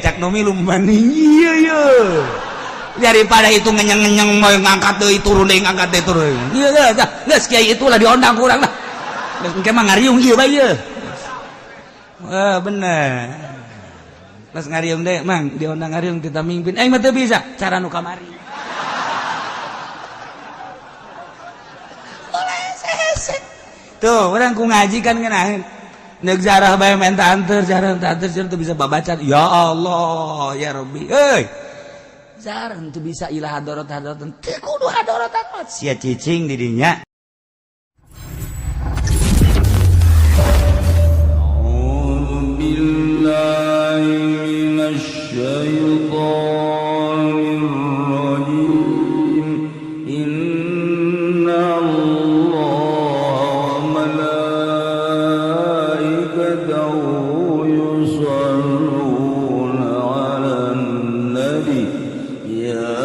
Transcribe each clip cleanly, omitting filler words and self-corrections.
cak nomi lumaning iya daripada itu ngenyeng-ngenyeng mau ngangkat deui turun deui ngangkat deui turun iya geus kiai itulah diondang kurang lah geus engke mah ngariung ieu bae ieu bener pas ngariung deh mang diondang ngariung kita mimpin mah teu bisa cara nu kamari tuh orang ku ngaji kan ngeunaheun neuk jarah bae menta anteur jarah teu bisa babacan ya Allah ya Rabbi euy jarang teu bisa ilah hadarat-hadaratan teu kudu hadarat sia cicing di dinya billahi minasyaitonir rajim innallaha wa malaikatahu yusholluna 'alan nabi ya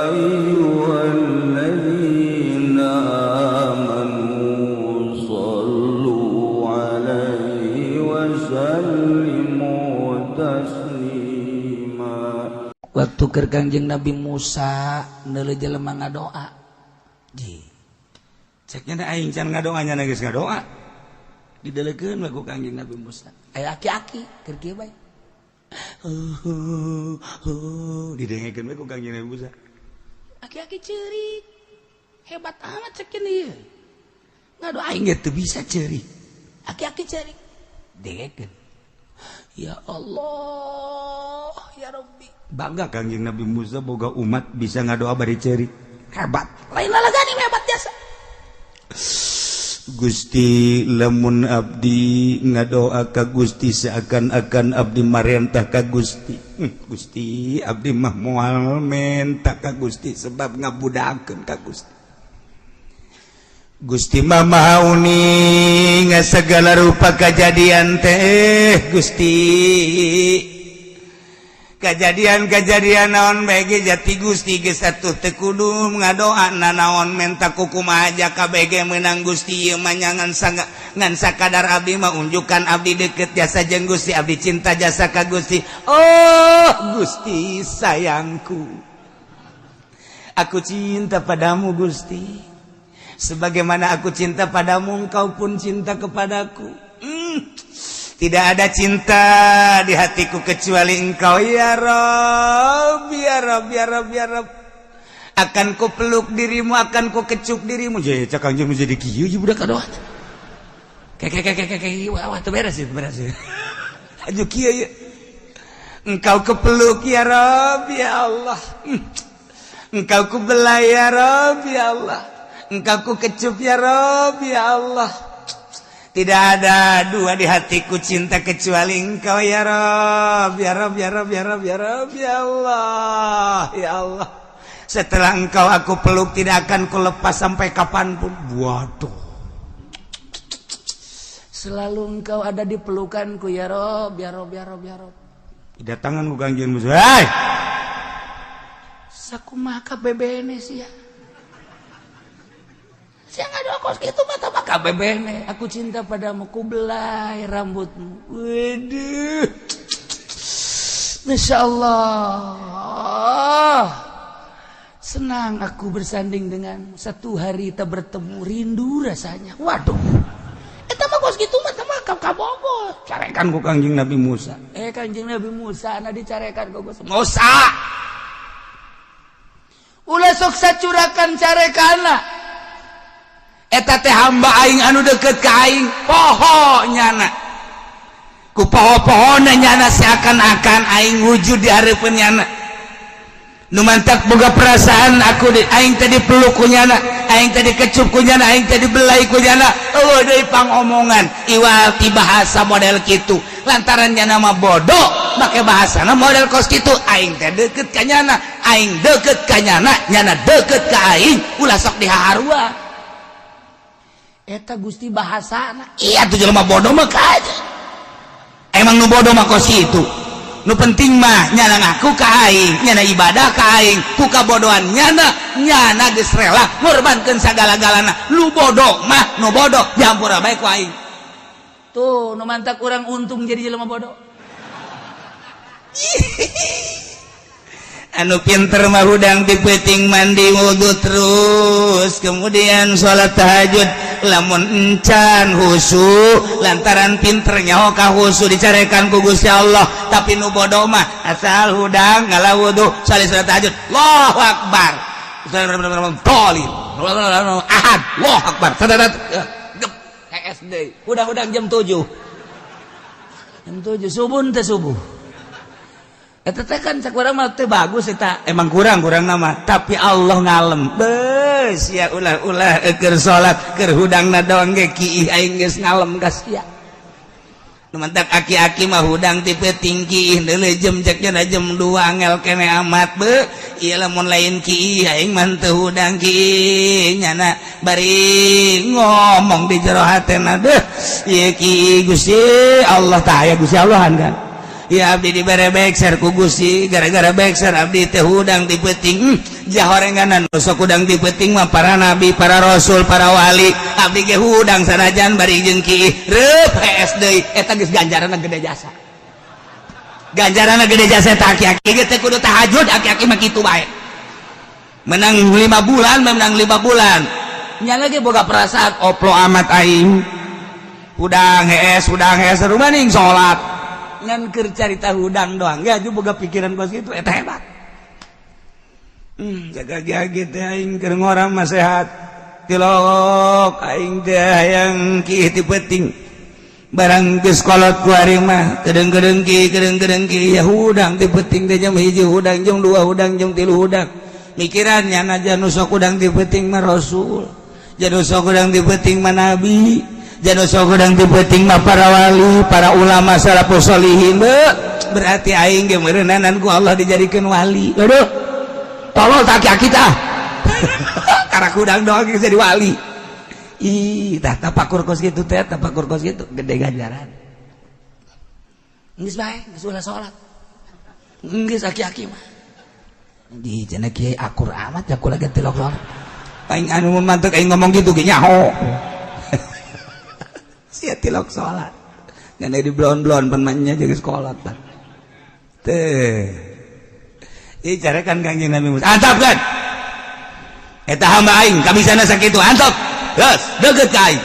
ayyuhalladzina amanu shallu 'alaihi wa sallimu taslima. Waktu keur Kangjeng Nabi Musa neuleuh jelema ngadoa ji ceknya aing can ngadoanya geus ngadoa didelekeun lagu Kangjeng Nabi Musa aya aki-aki keur kieu bae didengekeun we ku Kangjeng Nabi Musa aki-aki ceurik hebat amat cek ieu ngadoa aing teu bisa ceurik aki-aki ceurik dengekeun ya Allah ya Rabbi bangga Kangjeng Nabi Musa boga umat bisa ngadoa bari ceurik hebat lain lalagani hebat biasa Gusti lamun abdi ngadoa ka Gusti seakan-akan abdi marentah ka Gusti Gusti abdi mah moal menta ka Gusti sebab ngabudakeun ka Gusti Gusti mah maha uning segala rupa kajadian teh Gusti kejadian-kejadian naon bege jati Gusti geus atuh teu kudu ngadoa naon menta kukumaha aja kabege meunang Gusti ieu mah ngan sakadar abdi mah unjukan abdi deukeut jasa jeung Gusti abdi cinta jasa ka Gusti oh Gusti sayangku aku cinta padamu Gusti sebagaimana aku cinta padamu engkau pun cinta kepadaku tidak ada cinta di hatiku kecuali engkau ya Rabb ya Rabb ya Rabb ya Rabb akan ku peluk dirimu akan ku kecup dirimu jadi cak Kangjeng jadi kieu ieu budak kadoa wah teu beres aju kieu ieu engkau kepeluk ya Rabb ya Allah engkau ku belai ya Rabb ya Allah engkau ku kecup ya Rabb ya Allah tidak ada dua di hatiku cinta kecuali engkau ya Rabb ya Rabb ya Rabb ya Rabb ya Rabb ya Allah ya Allah setelah engkau aku peluk tidak akan ku lepas sampai kapanpun waduh selalu engkau ada di pelukanku ya Rabb ya Rabb ya Rabb ya Rabb datangan ku Kangjeng Musa hei sakumaha kabebene sia yang ada kos gitu mata maka bebene aku cinta padamu ku belai rambutmu waduh Masya Allah senang aku bersanding dengan satu hari tak bertemu rindu rasanya waduh eta mah kos gitu mata maka kabogos carekan ku Kangjeng Nabi Musa Kangjeng Nabi Musa ana dicarekan ku Musa ulah sok sacurakan carekana eta teh hamba aing anu deukeut ka aing poho nyana ku poho-pohona nyana seakan-akan aing wujud di hareupeun nyana nu mantak boga perasaan aku aing teh dipeluk ku nyana aing teh dikecup ku nyana aing teh dibelai ku nyana eueuh deui pangomongan iwal ti bahasa model kitu lantaran nyana mah bodoh make bahasana model kos kitu aing teh deukeut ka nyana aing deukeut ka nyana nyana deukeut ka aing ulah sok dihaharua eta Gusti bahasana iya tuh jelema bodoh mah kaje emang nu bodoh mah kos itu nu penting mah nyana ngaku ka aing nyana ibadah ka aing ku kabodohan nyana geus rela ngorbankeun sagala-galana lu bodoh mah nu bodoh diampura bae ku aing tuh nu mantak urang untung jadi jelema bodoh. Anu pinter mah hudang dipeting mandi wudu terus kemudian sholat tahajud lamun encan husu lantaran pinternya ka husu dicarekan ku Gusti Allah tapi nu bodoh mah asal hudang ngalah wudu salih sholat tahajud Allahu akbar tolil ahad Allahu akbar sadadat SD hudang jam 7 subuh teh subuh. Eta teh kan sakurang mah teu bagus eta. Emang kurang nama, tapi Allah ngalem. Beus ya ulah keur salat keur hudangna doang ge kiih aing geus ngalem ka sia. Nu mantak aki-aki mah hudang tipe tinggi deuleu jam ceknya jam 2 angel kene amat be. Ieu lamun lain kiih aing mah teu hudang kiih nyana bari ngomong di jero hatena deuh. Ieu kiih Gusti Allah tah aya Gusti Allahan kan. Ya abdi dibere bekser ku Gusti gara-gara bekser abdi teh hudang dipeting jahorenganan sok hudang dipeting mah para nabi para rasul para wali abdi ge hudang sanajan bari jeung kieu reup hees deui eta geus ganjaranna gede jasa eta aki-aki ge teh kudu tahajud aki-aki mah kitu bae menang 5 bulan nya lagi boga perasaan oplo amat aing hudang hees rumah ning salat ngan keur carita hudang doang ya aju boga pikiran kos gitu eta hebat jaga-jaga teh aing keur ngorang mah sehat tilok aing teh hayang kieu ti peuting barang geus kolot ku ari mah kedeung-kedeung ki ya hudang ti peuting teh jam 1 hudang jam 2 hudang jam 3 hudang mikiran nya anu sok hudang ti peuting mah rasul janu sok hudang ti peuting mah nabi jangan sok hudang dipeting mah para wali, para ulama salafus sholihin berarti aing ge meureunanan ku Allah dijadikeun wali. Aduh. Tolol tak kita. Karena hudang doang jadi wali. Ih, tah tapakur kos kitu teh, tapakur kos kitu gede ganjaran. Geus bae, geus ulah salat. Geus aki-aki mah. Di cenah kieu akur amat ya kula ge tilok salat. Aing anu mantek aing ngomong gitu ge nyaho. Sia tilok sholat ngan di blon-blon penmannya jadi sekolah teh ini carekan kanjeng Nabi Musa antap kan eta hamba aing kabisana sakitu antap geus deukeut ka aing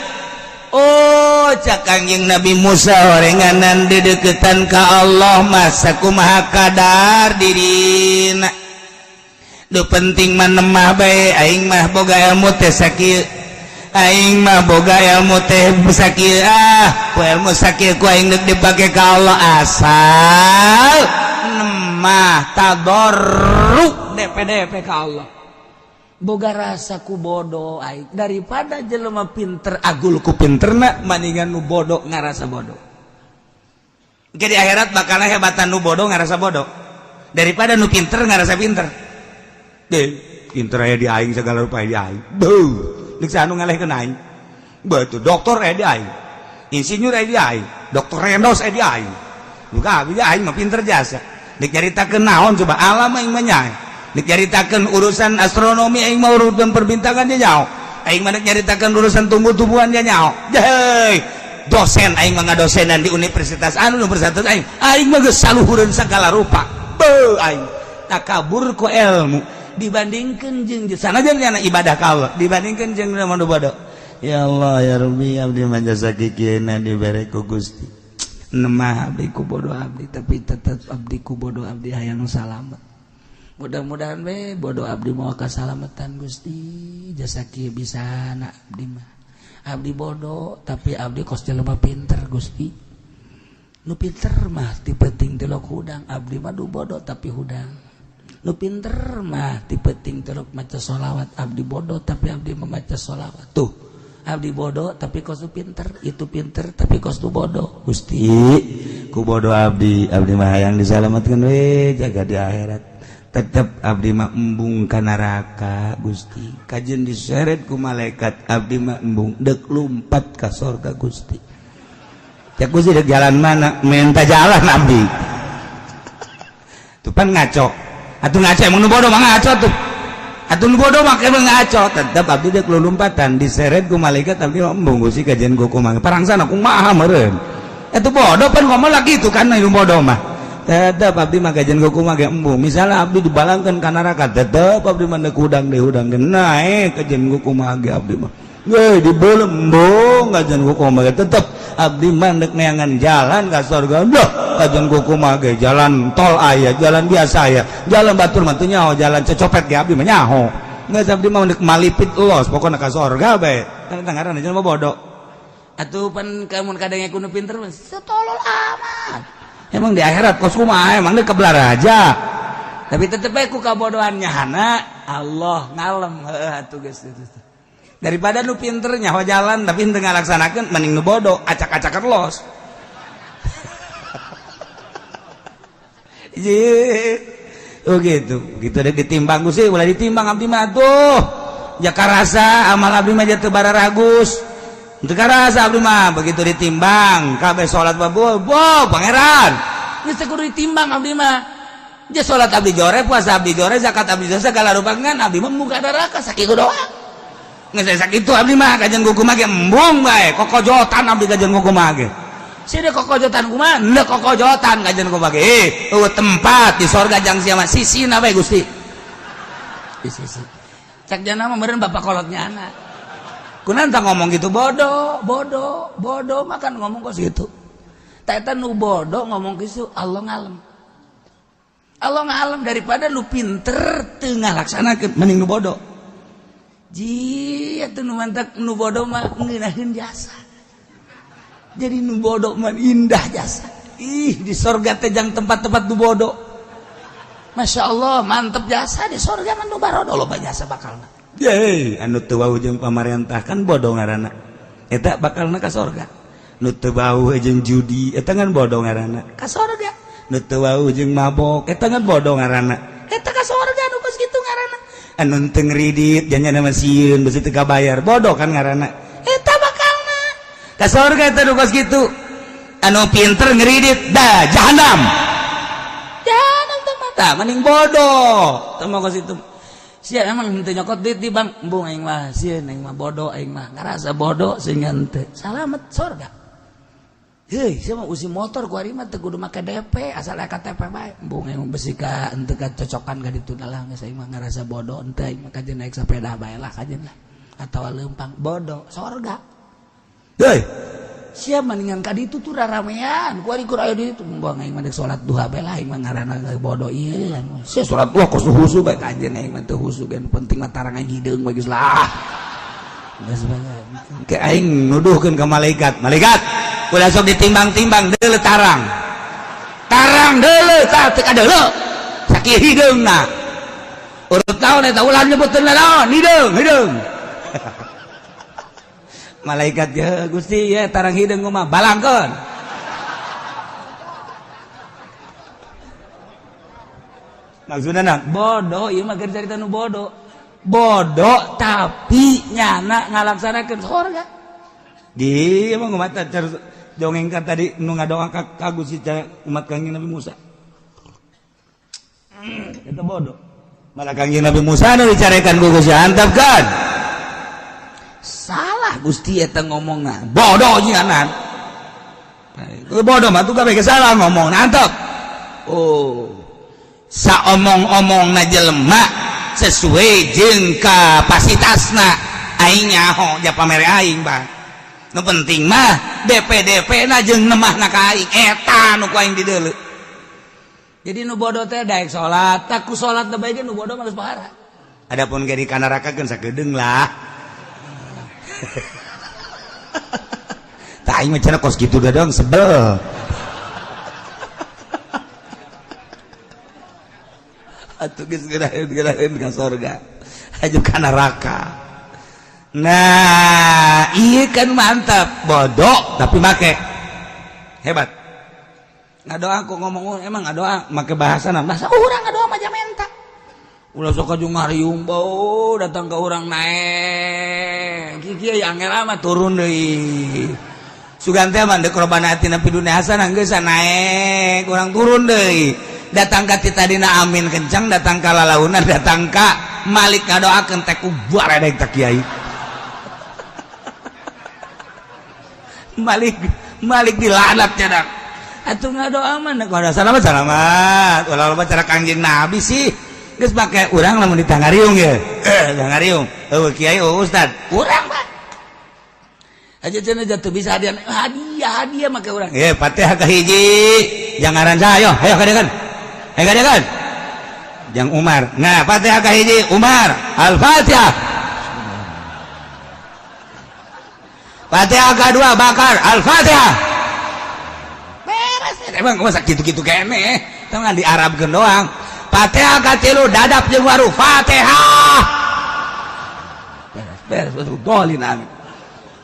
oh cak kanjeng Nabi Musa horenganan dideukeutan ka Allah masa kumaha kadar dirina nu penting mah nemah bae aing mah boga ilmu teh sakieu aing mah boga ilmu teh sakieu ku ilmu sakieu ku aing deuk dipake ka Allah asal nemah tadarruk DP ka Allah boga rasa ku bodoh aing daripada jelema pinter agul ku pinterna maningan nu bodoh ngarasa bodoh ge di akhirat bakal hebatan nu bodoh ngarasa bodoh daripada nu pinter ngarasa pinter deh pinter aya di aing segala rupa aya di aing diksa anu ngalehkeun aing beuh dokter aya di aing insinyur aya di aing dokter rendos aya di aing buka abi aing mah pinter jasa dik caritakeun naon coba alam aing mah nya dik caritakeun urusan astronomi aing mah urusan perbintangan dia nyaho aing mah nyaritakeun urusan tumbuh-tumbuhan dia nyaho hei dosen aing mah ngadosenan di universitas anu nomor 1 aing mah geus saluhureun sagala rupa beuh aing takabur ku ilmu dibandingkan jeung sanajan nya ibadah ka Allah dibandingkan jeung nu bodoh ya Allah ya Rabbi abdi manjasa kikieuna dibere ku Gusti nemah abdi ku bodoh abdi tapi tetep abdi ku bodoh abdi hayang salamet mudah-mudahan we bodoh abdi moal kasalamatan Gusti jasa kieu bisana abdi mah abdi bodoh tapi abdi kos jelema pinter Gusti nu pinter mah ti penting telok hudang abdi mah du bodoh tapi hudang nu pinter mah tipeting teruk maca sholawat abdi bodoh tapi abdi membaca sholawat tuh abdi bodoh tapi kos tu pinter itu pinter tapi kos tu bodoh Gusti ku bodoh abdi mah hayang disalamatkeun we jaga di akhirat tetep abdi mah embung ka neraka Gusti kajeun diseret ku malaikat abdi mah embung deuk lumpat ka surga Gusti cek Gusti deuk jalan mana minta jalan abdi tuh pan ngaco atuh ngaco emang nu bodoh mah ngaco tuh atuh bodoh make ngaco tetep abdi deuk lulumpatan diseret ku malaikat abdi embung Gusti kajian ku kumaha parangsana kumaha meureun eta bodoh pan ngomong lagi itu kan nu bodoh mah tetep abdi mah kajian ku kumaha embung misalnya abdi dibalangkeun ka neraka tetep abdi mah deuk hudang naik kajian ku kumaha abdi mah di belembung kajian ku kumaha tetep abdi mah deuk neangan jalan ka surga dah kajian ku kumaha jalan tol aya jalan biasa aya jalan batur mah teu nyaho jalan cecopet ge abdi mah nyaho geus abdi mah deuk malipit los pokona ka surga bae kan ngaranna jelema bodoh atuh pan kamun kadenge kudu pinter mah tolol amat emang di akhirat kos kumaha emang deuk kebelar aja tapi tetep bae ku kabodohan nyahana Allah ngalem heuh atuh geus daripada nu pinter nyaho jalan tapi teu ngalaksanakeun mending nu bodoh acak-acakan los oh gitu deh ditimbang Gusti ulah ditimbang abdi mah tuh jaka rasa amal abdi mah teu bara ragus teu karasa abdi mah begitu ditimbang kabeh salat babul pangeran geus teu kudu ditimbang abdi mah je salat abdi jore puasa abdi jore zakat abdi jore segala rupangan abdi mah muga neraka sakitu doang geus sakitu abdi mah kajian kumaha ge embung bae kokojotan abdi kajian kumaha ge sida kokojotan kumaha henteu kokojotan kajian kumaha ge tempat di sorga jang sia mah sisina bae Gusti di sisi cak jana mah meureun bapak kolotnya anak kunaon tah ngomong gitu bodoh makan ngomong kos gitu tah eta nu bodoh ngomong kitu Allah ngalem daripada lu pinter teu ngalaksanakeun mending nu bodoh ji atuh nu mantak nu bodoh mah ngeunaheun jasa jadi nu bodoh mah indah jasa di sorga teh jang tempat-tempat nu bodoh Masya Allah mantep jasa di sorga mah nu barodo loba jasa bakalna yeay anu teu wau jeung pamarentah kan bodoh ngaranna eta bakalna ka sorga nu teu wau jeung judi eta kan bodoh ngaranna ka sorga nu teu wau jeung mabok eta kan bodoh ngaranna eta ka sorga nu geus kitu ngaranna anu teu ngridit janjana mah sieun beus teu kabayar bodoh kan ngaranna eta bakalna ka sorga eta nu geus kitu anu pinter ngridit da jahanam teh mata mending bodoh teu mah geus kitu sia emang henteu nyokot duit di bank embung aing mah sieun aing mah bodoh aing mah ngarasa bodoh sehingga henteu salamet sorga heuh sia mah usi motor ku ari mah teu kudu make DP asal aya KTP bae embung aing besi ka henteu kacocokan ka ditu lah geus aing mah ngarasa bodoh henteu aing mah kajen naik sepeda bae lah kajen lah atawa leumpang bodoh sorga heuh sia mendingan ka ditu tuh raramean ku ari kur aya di ditu embung aing mah deuk salat duha bae lah aing mah ngaranna bodoh ieu sia salat duha kos husu bae kajen aing mah teu husu kan penting mah tarangan hideung bae geus lah geus bae ke aing nuduhkeun ka malaikat ulah sok ditimbang-timbang deuleu tarang deuleu tah teu kadeuleu sakieu hideungna urut naon eta ulah nyebutkeun naon hideung malaikat ya Gusti ya tarang hideung mah balangkeun maksudna bodoh ieu mah keur carita nu bodoh tapi nyana ngalaksanakeun sorga di emang umat dongeng kan tadi nu ngadoa ka Gusti umat Kangjeng Nabi Musa eta bodoh malah Kangjeng Nabi Musa nu dicarekan ku Gusti antap kan salah Gusti eta ngomongna bodoh nyianan bodoh mah tuh kabeh salah ngomong antep saomong-omongna jelema sesuai jeung kapasitasna aing nyaho ja pamere aing bang nu penting mah DP na jeung nemahna ka aing eta nu ku aing dideuleu jadi nu bodoh teh daek salat tak ku salat teh bae nu bodoh mah geus pahara adapun ge di kanarakakeun sakedeung lah tah aing mah cenah kos kitu dadang sebel atuh geus geraheun ka sorga aju ka neraka nah iya kan mantap bodoh tapi make hebat ngadoa aku ngomong emang ngadoa make bahasa urang ngadoa mah jamenta ulah sok aju ngariung bau datang ke urang naek kieu angel mah turun deui sugan teh mah deuk robana atina pidunya hasanah geus naek urang turun deui datang ka titadina amin kencang datang ka lalaunan datang ka Malik ngadoakeun teh kubar edek tak kiai Malik dilanat cenah atuh ngadoa mah kada salamat ulah cara Kangjeng Nabi sih geus make urang lamun ditangariung ye tangariung eueuh kiai ustad urang mah aja cenah jatuh bisa hadiah make urang Fatihah ka hiji jangan saya ayo kadekan Jang Umar nah Fatihah ka hiji Umar Al-Fatihah Fatihah kedua Bakar Al-Fatihah beres emang masa gitu-gitu kene tangan di Arabkeun doang Fatihah katilu dadap jeung waru Fatihah beres betul dolin amin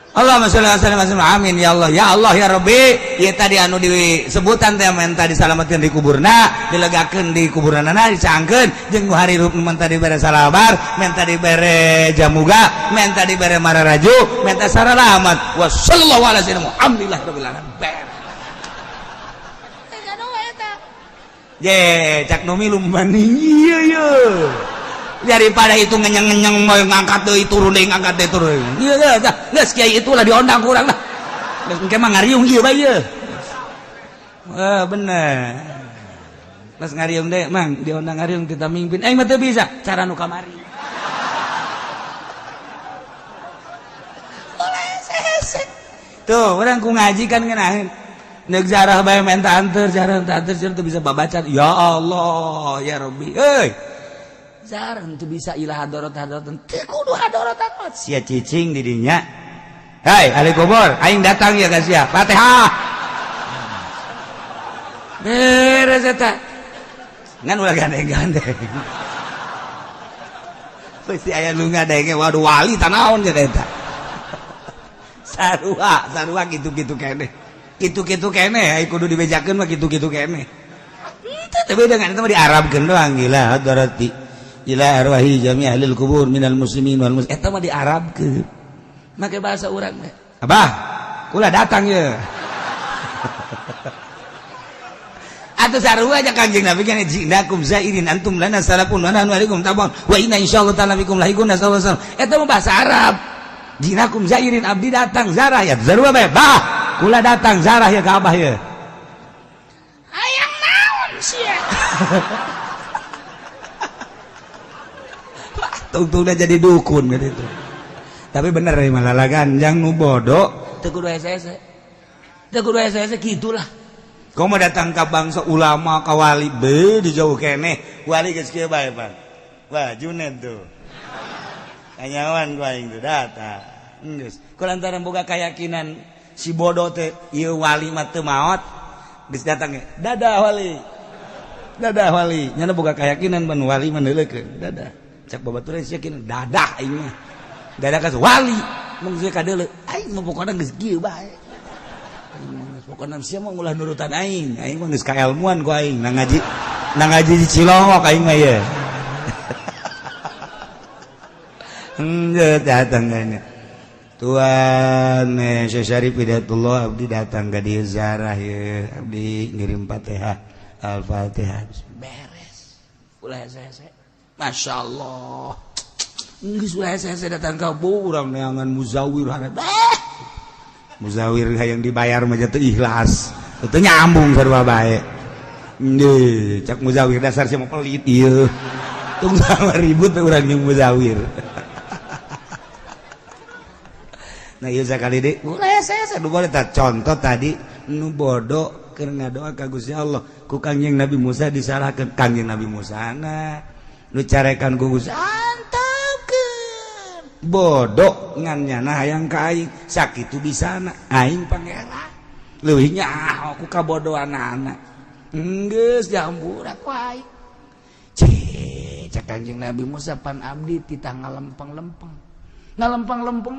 Allahumma sholli ala sayyidina amin ya Allah ya Rabbi ieu tadi anu disebutan teh menta disalametkeun di kuburna dilegakeun di kuburanana dicangkeun jeung harirup menta dibere salabar menta dibere jamuga menta dibere mararaju menta saralamat wa sallallahu ala sayyidina alhamdulillah rabbil alamin ye cak nu milum maning ieu daripada itu ngenyeng-ngenyeng mau ngangkat deui turun deui ngangkat deui turun ieu geus kiai itulah diondang kurang lah geus engke mah ngariung ieu bae ieu bener geus ngariung deui mang diondang ngariung ti tamimpin mah teu bisa cara nu kamari tuh urang ku ngaji kan ngeunaheun neuk jarah bae menta anteur jarah teu bisa babaca ya Allah ya Rabbi euy jarang tuh bisa ilah hadorot-hadorotan teu kudu hadorot-hadorot sia cicing di dinya hai ahli kubur aing datang ya ka sia Fatihah beres eta ngan ulah gandeng-gandeng pasti aya nu ngadenge waduh wali tanaon nya eta sarua gitu-gitu kene ai kudu dibejakeun mah gitu-gitu kene teu beda ngan eta mah diarabkeun doang gila hadarati ila arwahi jami ahlil kubur minal muslimin wal muslimin eta mah diarabkeun make bahasa urang teh abah kula datang ye atuh sarua aja Kangjeng Nabi kan jinakum zairin antum lana salafun wa nahnu alaikum tabun wa inna insyaallah ta'ala bikum lahikun sallallahu eta mah bahasa Arab jinakum zairin abdi datang zarah ya sarua bae bah kula datang zarah ya ka abah ye hayang naon sia tungtungnya jadi dukun gitu itu. Tapi bener ya malah ganjang nu bodoh teu kudu hese-hese gitulah kau mau datang ke bangsa ulama ka wali be di jauh kene wali geus kieu bae Pak wah Junet tuh kanyawan ku aing tuh datang geus kulantaran boga keyakinan si bodoh teh ieu wali mah teu maot geus datang dadah wali nyana boga keyakinan ban wali mah neuleukeun dadah cak babaturan yakin dadah aing mah dadah ka wali mun geus ka deuleu aing mah pokona geus kieu bae pokona sia mah ulah nurutan aing mah geus kaelmuan ku aing na ngaji di Cilongok aing mah ye datang nya Tuan Syekh Syarif Hidayatullah abdi datang ka dieu ziarah ye abdi ngirim Fatihah Al-Fatihah beres ulah hese-hese Masya Allah geus ulah hese-hese datang ka urang neangan muzawir muzawir hayang dibayar mah teu ikhlas teu nyambung sarua bae deui cak muzawir dasar sia mah pelit ieu tung ribut teh urang jeung muzawir nah ieu sakali deui ulah hese-hese nu bodoh contoh tadi nu bodoh keur ngadoa ka Gusti Allah ku Kangjeng Nabi Musa disalahkeun Kangjeng Nabi Musa nu carekan ku Gusti antepkeun bodoh ngan nyana hayang ka aing sakitu bisana aing pangeran leuwih nyaho ku kabodohanana geus jamburak ku aing cek Kangjeng Nabi Musa pan abdi titah ngalempeng-lempeng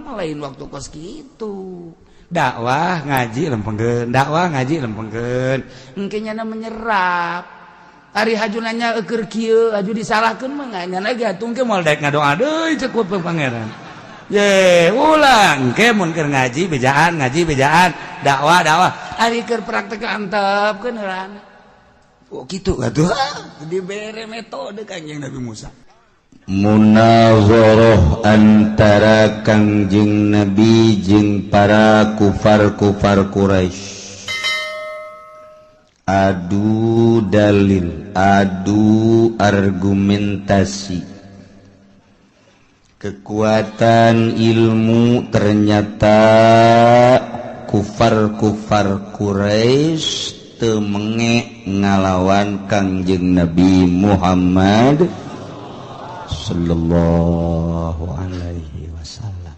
mah lain waktu kos kitu dakwah ngaji lempengkeun engke nyana menyerap ari hajunanya eukeur kieu haju disalahkeun mah nyana ge hatung ke moal daek ngadoa deui cek ku pangeran ye ulang engke mun keur ngaji bejaan dakwah ari keur praktek antepkeun heulana Oh gitu atuh. Dibere metode Kangjeng Nabi Musa. Munazarah antara Kangjeng Nabi jeung para kufar-kufar Quraisy. Adu dalil, adu argumentasi. Kekuatan ilmu ternyata kufar-kufar Quraisy teu menge ngalawan Kangjeng Nabi Muhammad sallallahu alaihi wasallam.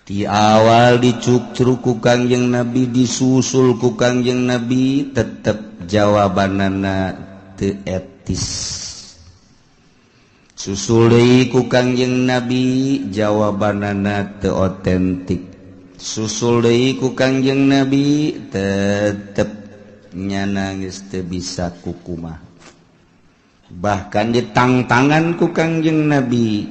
Ti awal dicukcruk ku Kangjeng Nabi, disusul ku Kangjeng Nabi, tetep jawabanana teu etis. Susul deui ku Kangjeng Nabi, jawabanana teu otentik. Susul deui ku Kangjeng Nabi, tetep nyana geus teu bisa kukumah. Bahkan ditangtangan ku Kangjeng Nabi,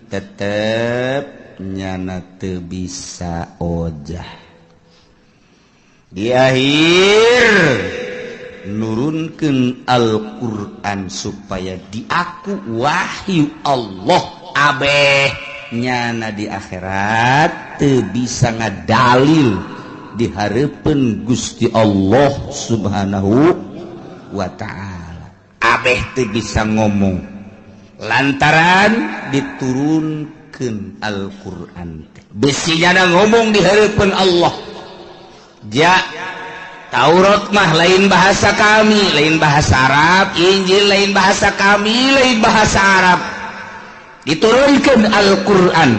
tetep nyana teu bisa ojah. Di akhir nurunkeun Al-Qur'an supaya diaku wahyu Allah, abeh nyana di akhirat teu bisa ngadalil di hareupeun Gusti Allah Subhanahu wa ta'ala. Abeh teu bisa ngomong lantaran diturunkeun Al-Qur'an. Bisi nyana ngomong di hareupeun Allah. Ja Taurat mah lain bahasa kami, lain bahasa Arab. Injil lain bahasa kami, lain bahasa Arab. Diturunkan Al-Quran.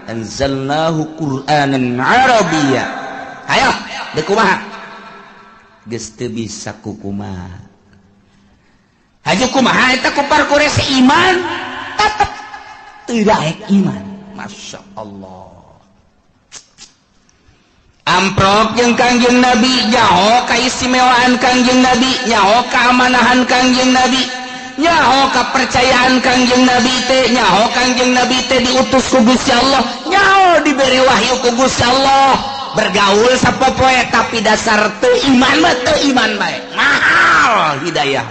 Anzalnahu Qur'anan Arabiyya. Ayo, dekumaha. Geus teu bisa kukumaha. Haju kumaha eta kufar Quraisy iman, tetep teu daek iman. Masya Allah. Amprok jeung Kangjeng Nabi, nyaho kaistimewaan Kangjeng Nabi, nyaho keamanahan Kangjeng Nabi, nyaho kepercayaan Kangjeng Nabi teh, nyaho Kangjeng Nabi teh diutus ku Gusti Allah, nyaho diberi wahyu ku Gusti Allah. Bergaul sapopoe tapi dasar teu iman mah teu iman bae. Mahal hidayah.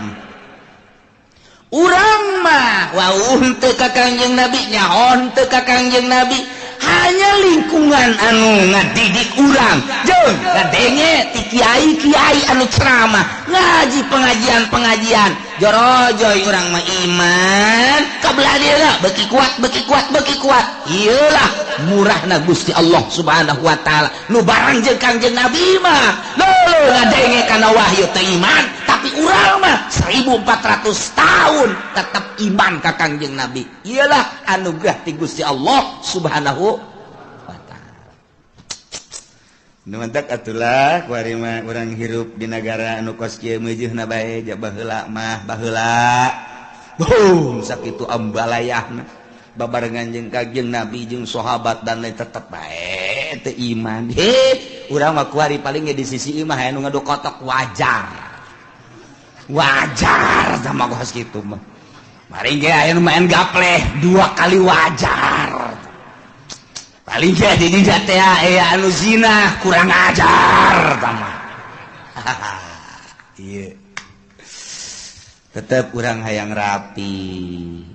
Urang mah wauh teu ka Kangjeng Nabi, nyaho teu ka Kangjeng Nabi. Hanya lingkungan anu ngadidik urang jeung ngadenge ti kiai-kiai anu ceramah ngaji pengajian jorojoy urang mah iman kabelah dia beki kuat iyalah murahna Gusti Allah Subhanahu wa ta'ala nu barang jeung Kangjeng Nabi mah leuh ngadenge kana wahyu teh iman tapi urang mah 1400 tahun tetap iman ka Kangjeng Nabi. Iyalah anugerah ti Gusti Allah Subhanahu wa ta'ala. Nu mantak atulah kuari mah urang hirup di negara anu kos kieu meujeuhna bae ja baheula mah baheula. Sakitu ambalayahna babarengan jeung Kangjeng Nabi jeung sahabat dan lain tetep bae teu iman. Urang mah kuari paling ge di sisi ieu mah aya nu ngadokotok wajar sama kos kitu mah. Mari ge aya nu main gapleh 2 kali wajar. Paling ge di dinya teh aya anu zina kurang ajar tama. Ieu. Tetep urang hayang rapi,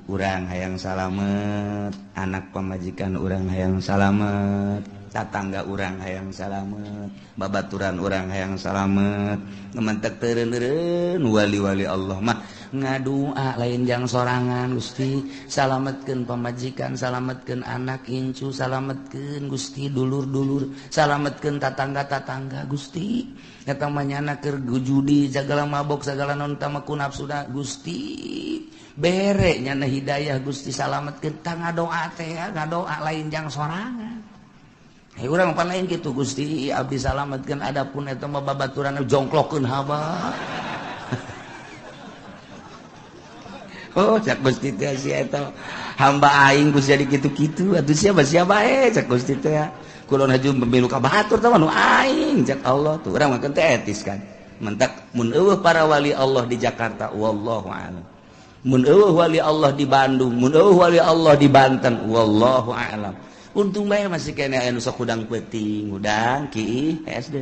urang hayang salamet, anak pamajikan urang hayang salamet, tatangga urang hayang salamet, babaturan urang hayang salamet. Ngementek teureun-teureun wali-wali Allah mah ngadua lain jang sorangan Gusti, salametkeun pamajikan, salametkeun anak incu, salametkeun Gusti dulur-dulur, salametkeun tatangga-tatangga Gusti. Eta mah nyana keur judi, segala mabok, segala non tamaku nafsuda Gusti. Bere nyana hidayah Gusti salametkeun tah ngadoa teh, ngadoa lain jang sorangan. Urang pan lain kitu Gusti, abdi salametkeun adapun eta mah babaturan jongklokeun haba. Oh, cak Gusti teh sia eta hamba aing Gusti jadi kitu-kitu, atuh siapa cak Gusti teh. Kulon haju pemilu ka batur teh nu aing cak Allah tuh. Urang mah teh etis kan. Mentak mun eueuh para wali Allah di Jakarta wallahu a'lam. Mun eueuh wali Allah di Bandung, mun eueuh wali Allah di Banten wallahu a'lam. Untung bae masih kene aya nu sok hudang peuting, hudang ki SD.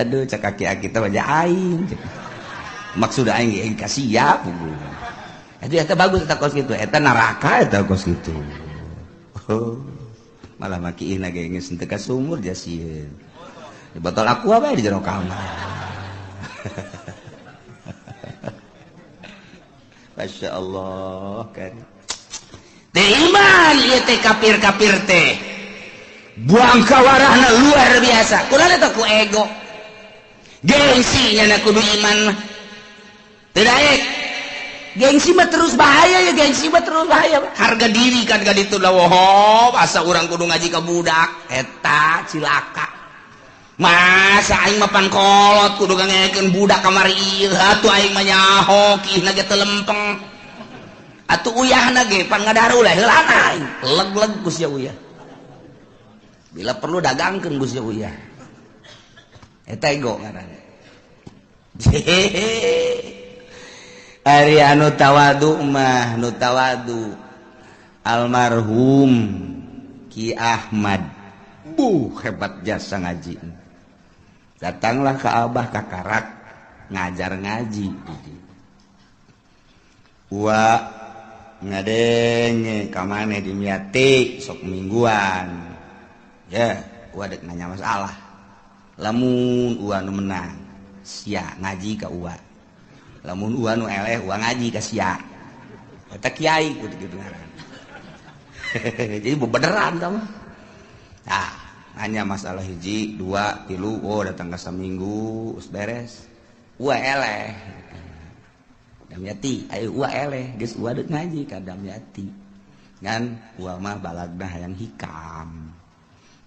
aduh cak kaki kita baca aing maksud aing kasih ya itu eta bagus eta kos gitu eta neraka eta kos gitu malah makiin lagi geus teu ka sumur jasieun di botol aqua bae di jero kamar Masya Allah kan teh iman ieu teh kafir-kafir teh buang kawarahna luar biasa kunaon eta ku ego gengsi nya kudu iman mah teu daek gengsi mah terus bahaya ya gengsi mah terus bahaya harga diri kan ka ditu lah woh asa urang kudu ngaji ka budak eta cilaka masa aing mah pan kolot kudu ngangekeun budak kamari ieu atuh aing mah nyaho kihna ge teu lempeng atuh uyahna ge pan ngadaru lah heulana aing leg-leg Gus ya uyah bila perlu dagangkeun Gus ya uyah eta ego ngaranna ari anu tawadu mah nu tawadu almarhum Ki Ahmad hebat jasa ngaji datanglah ke abah kakarak ngajar ngaji wa ngadenge kamane di miati sok mingguan ya wa dek nanya masalah lamun ua nu menang sia ngaji ka ua lamun ua nu eleh ua ngaji ka sia eta kiai kudu gitu ngaran jadi bebeneran sama nah hanya masalah hiji dua tilu oh datang ke seminggu us beres ua eleh damyati ayo ua eleh geus ua deuk ngaji ka damyati ngan ua mah balagna hayang hikam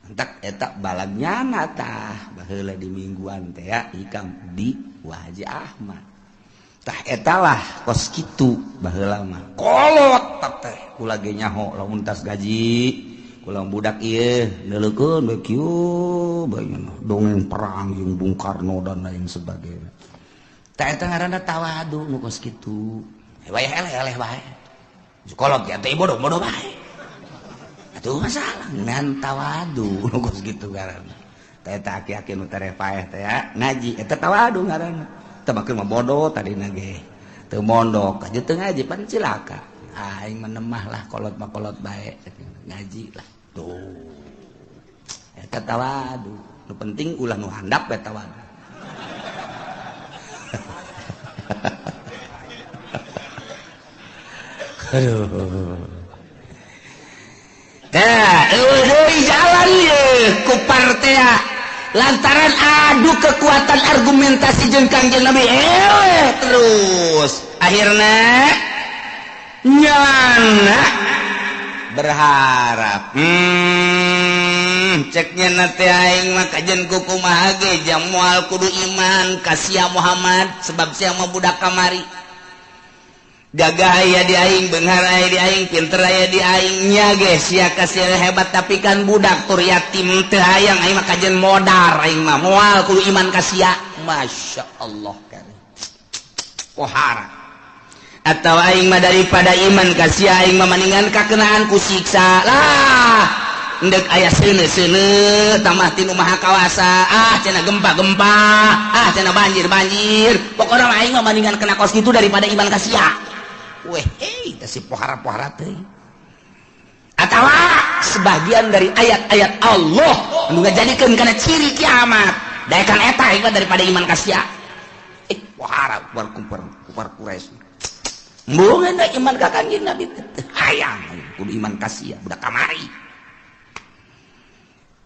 entak eta balagnya tah baheula di mingguan teh ya hikam di Wah Haji Ahmad tah etalah kos kitu baheula mah kolot teh kula ge nyaho lamun tas gaji kula budak ieu neuleukeun bae kieu bae dongeng perang jeung Bung Karno dan lain sebagainya tah eta ngaranna tawadu nu kos kitu bae eleh bae kolot ya teh bodoh bae atuh masalah ngan tawadu nu kos kitu ngaranna teh eta aki-aki nu terepaeh teh ya ngaji eta tawadu ngaranna teu makeun mah bodoh tadina ge teu mondok aja teu ngaji pan cilaka aing menemah lah kolot mah kolot bae ngaji lah tuh eta tawadu nu penting ulah nu handap bae tawadu aduh tah euy jalan ye ku partea lantaran adu kekuatan argumentasi jeung Kangjeng Nabi terus akhirnya nyana berharap ceknya nate aing mah kajen kumaha ge jam moal kudu iman ka sia Muhammad sebab sia mah budak kamari gagah aya di aing beunghar aya di aing pinter aya di aing nya ge sia ka sia hebat tapi kan budak tur yatim teu hayang aing mah kajen modar aing mah moal kudu iman ka sia masyaallah kan pohara atau aing mah daripada iman ka sia aing mah mendingan kakenaan ku siksa lah endek aya seuneu-seuneu tamah tinu maha kawasa cenah gempa-gempa cenah banjir pokona mah aing mah mendingan kena kos kitu daripada iman ka sia weh teh si pohara-pohara teh atawa sebagian dari ayat-ayat Allah anu ngajadikeun kana ciri kiamat daekan eta ieu daripada iman ka sia pohara kupar Quraisy mboga da iman ka Kangjeng Nabi hayang kudu iman ka sia budak kamari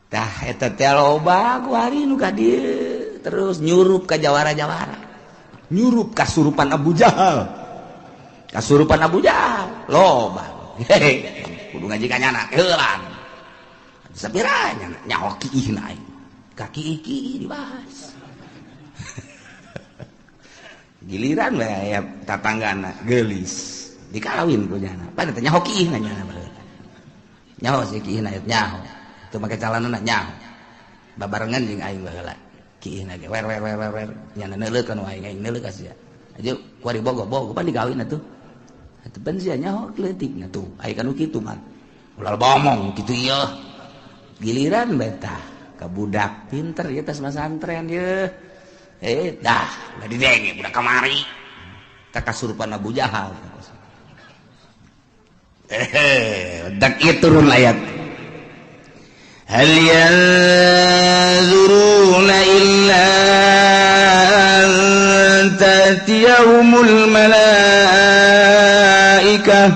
tah eta teh loba ku hari nu ka dieu terus nyurup ka jawara-jawara nyurup kasurupan Abu Jahal loba kudu ngaji ka nyana heulan sapiranya nyaho kiihna aing kaki iki dibahas giliran we aya tatanggana geulis dikawin ku nyana pada teh nyaho kiihna nyana baheula nyaho si kiihna nyaho teu make calanana nyaho babarengan jeung aing baheula kiihna ge wer nyana neuleukeun aing neuleuh ka sia aja kuari bogo pan digawin atuh atuh pan sia nyaho kleutikna tuh aya kanu kitu mah ulah bomong kitu ieu giliran beta budak pinter ya tas masantren ya dah didenge budak kamari tak kasurupan Abu Jahal dak itu turun ayat hal yanzuruna illa an tatiyahumul malaikah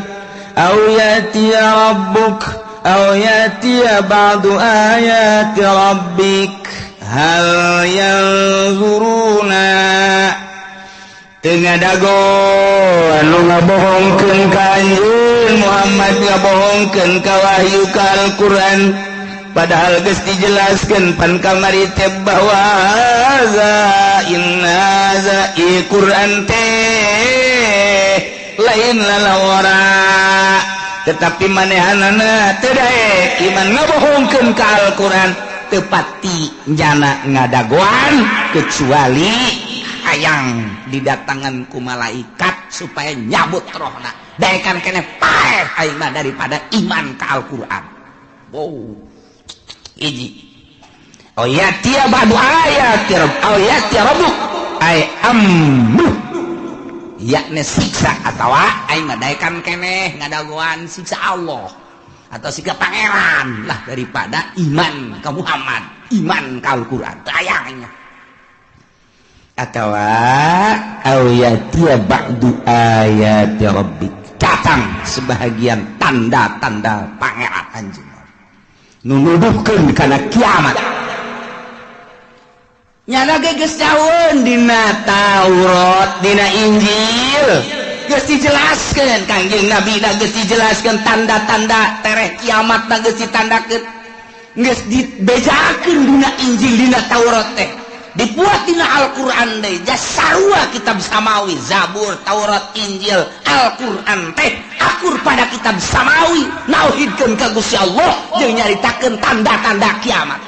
aw yatiya rabbuk aw yatiya ba'du ayati rabbik hal yanzuruna tengah dago anu ngabohongkeun ka anjeun Muhammad ngabohongkeun ka wahyu ka Al-Qur'an padahal geus dijelaskeun pan kamari teh bahwa inna za Qur'an teh lain lalawara tetapi manehanana teu daek iman ngabohongkeun ka Al-Qur'an teu pati njana ngadagoan kecuali hayang didatangan ku malaikat supaya nyabut rohna daekan keneh paeh aing mah daripada iman ka Al-Qur'an. Wow. Iji oh ya tia badu ayat oh ya tia rabbuk ay amru yakni siksa atawa aing mah daekan keneh ngadagoan siksa Allah atau siksa pangeran lah daripada iman ka Muhammad iman ka Al-Qur'an tayangnya atawa ayatia ba'du ayati rabbik datang sebahagian tanda-tanda pangeran anjeun nunuduhkeun kana kiamat nyana ge geus daun dina Taurat dina Injil geus dijelaskeun Kangjeng Nabi da geus dijelaskeun tanda-tanda tereh kiamat da geus ditandakeun geus dibejakeun dina Injil dina Taurat teh dibuat dina Al-Qur'an deui jasarua kitab samawi Zabur Taurat Injil Al-Qur'an teh akur pada kitab samawi nauhidkeun ka Gusti Allah jeung nyaritakeun tanda-tanda kiamat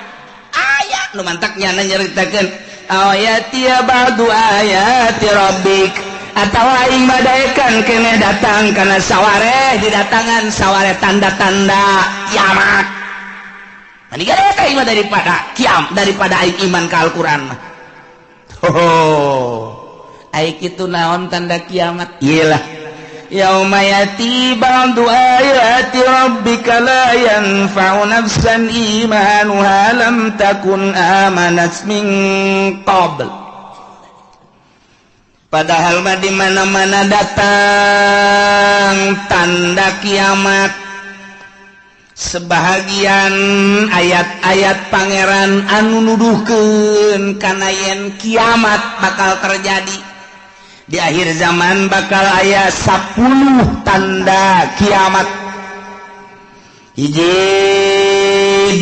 aya nu mantak nyana nyaritakeun ayati ba'du ayati rabbik atawa aing badaekan keneh datang kana sawareh didatangan sawareh tanda-tanda kiamat ani gara aing mah daripada aing iman ka Al-Qur'an mah aing kitu naon tanda kiamat iyalah yauma yati ba'du ayati rabbika la yanfa'u nafsan imanuha lam takun amanat min qabl padahal mah di mana-mana datang tanda kiamat sebahagian ayat-ayat pangeran anu nuduhkeun kana yen kiamat bakal terjadi di akhir zaman bakal aya 10 tanda kiamat hiji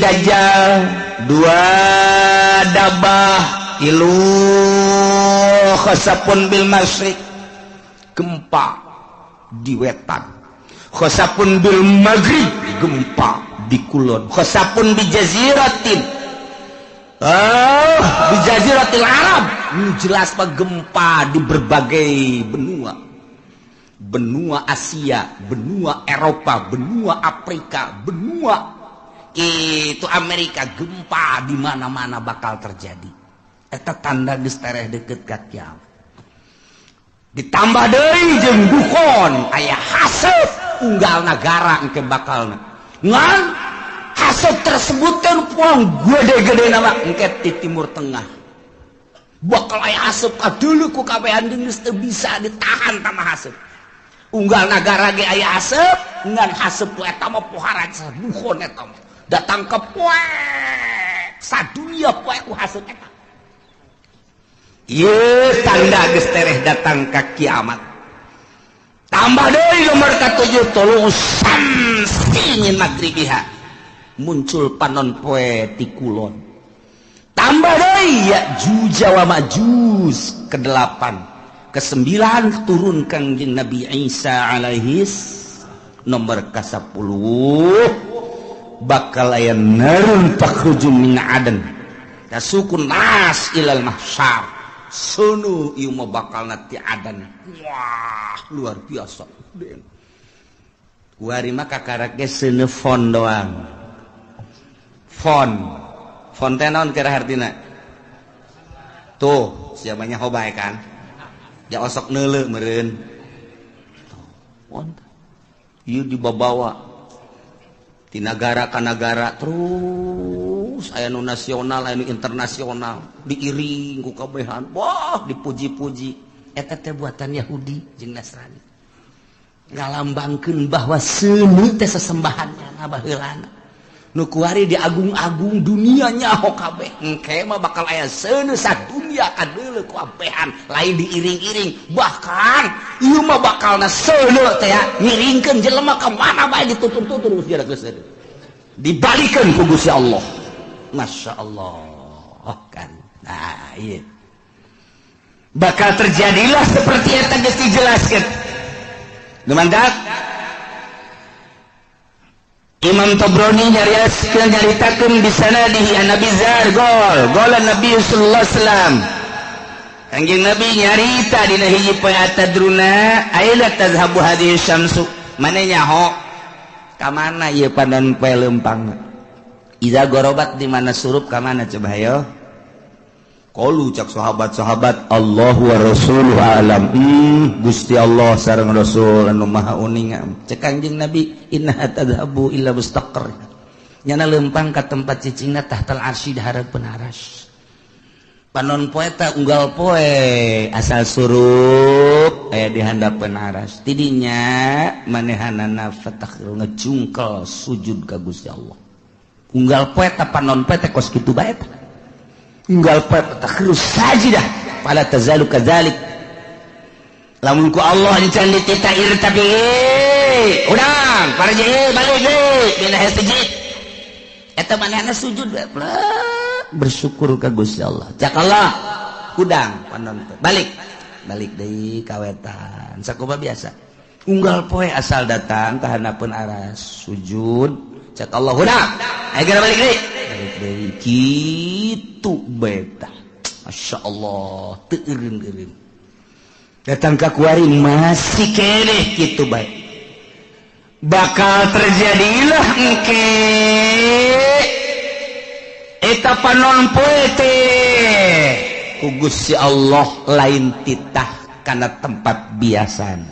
dajjal dua dabah tilu khasapun bil masyriq gempa di wetan khasapun bil maghrib gempa di kulon khasapun bi jaziratin di jaziratil Arab jelas pak gempa di berbagai benua Asia, benua Eropa, benua Afrika, benua itu Amerika gempa di mana-mana bakal terjadi. Eta tanda geus tereh deukeut ka kiamat. Ditambah deui jeung dukon aya haseup unggal nagara engke bakalna. Ngan haseup tersebut kan puang gede-gede nama engke di Timur Tengah. Bakal aya haseup kadeuleu ku kabehan geus teu bisa ditahan tamah haseup. Unggal nagara ge aya haseup, ngan haseup eta mah pohara dukon eta mah. Datang ke poe sadunia poe ku haseup eta. Ieu tanda geus tereh datang ka kiamat. Tambah deui nomor ka-7 tuluy samsin magribiha. Muncul panon poe ti kulon. Tambah deui Ya'juj wa Ma'juj ke-8. Ke-9 turun Kangjeng Nabi Isa alaihis nomor ka-10 bakal aya narun takhruju min adan tasukun nas ilal mahsyar sono ieu mah bakal nati adan. Wah luar biasa kuari mah kakarake seuneu fon doang fon fonten naon kira hartina tuh siapanya hobay kan ya osok neule meureun ieu dibawa di negara ka negara terus aya nu nasional aya nu internasional diiring ku kabehan wah dipuji-puji eta teh buatan Yahudi jeung Nasrani ngalambangkeun bahwa seuneu teh sesembahanna baheulana nu kuari diagung-agung dunia nyaho kabeh engke mah bakal aya seuneu sadunya kadeuleu ku abehan lain diiring-iring bahkan ieu mah bakalna seuneu teh ngiringkeun jelema ka mana bae ditutur-tutur geus geus dibalikeun ku Gusti Allah Masya Allah kan nah ieu bakal terjadilah seperti eta geus dijelaskeun lumandak Imam Tabrani nyaritakeun di sanadihi an Nabi Zar qala Nabi sallallahu alaihi wasallam Kangjeng Nabi nyarita dina hiji poe atadruna aila tazhabu hadhihi syamsu mane nyaho ka mana ieu panon poe leumpang iza gorobat di mana surup ka mana coba hayo qalu cak sahabat-sahabat Allahu wa rasuluhu alam Gusti Allah sareng Rasul anu maha uning cek Kangjeng Nabi inna tadhabu illa mustaqar nyana leumpang ka tempat cicingna tahtal arsy dihareupeun aras panon poe ta unggal poe asal surup aya di handapeun aras tidinya manehanana fatakhir ngejungkel sujud ka Gusti Allah unggal poe ta panon poe teh kos kitu bae ta unggal poe takhirus sajidah fala tazalu kadzalik lamun ku Allah encan dititair tapi urang para je balik deui dina hiji eta manehna sujud bersyukur ka Gusti Allah cak Allah kudang panon balik deui ka wetan sakumaha biasa unggal poe asal datang ka handapeun aras sujud cak Allah kudang aya balik deui kitu beta Masya Allah teu eureun datang ka kuari masih keneh kitu bae bakal terjadilah engke eta panon poe teh ku Gusti Allah lain titah kana tempat biasan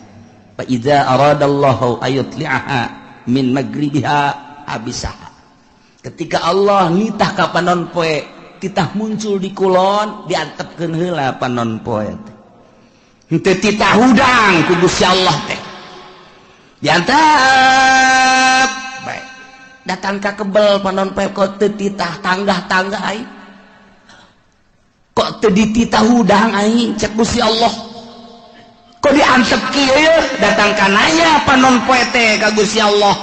fa iza aradallahu ayutli'aha min magribiha abisaha ketika Allah nitah ka panon poe titah muncul di kulon diantepkeun heula panon poe teh henteu titah hudang ku Gusti Allah teh diantep bae datang ka kebel panon poe kok teu titah tanggah-tanggah ai kok teu dititah hudang ai cek Gusti Allah kok diantep kieu datang ka nanya panon poe teh ka Gusti Allah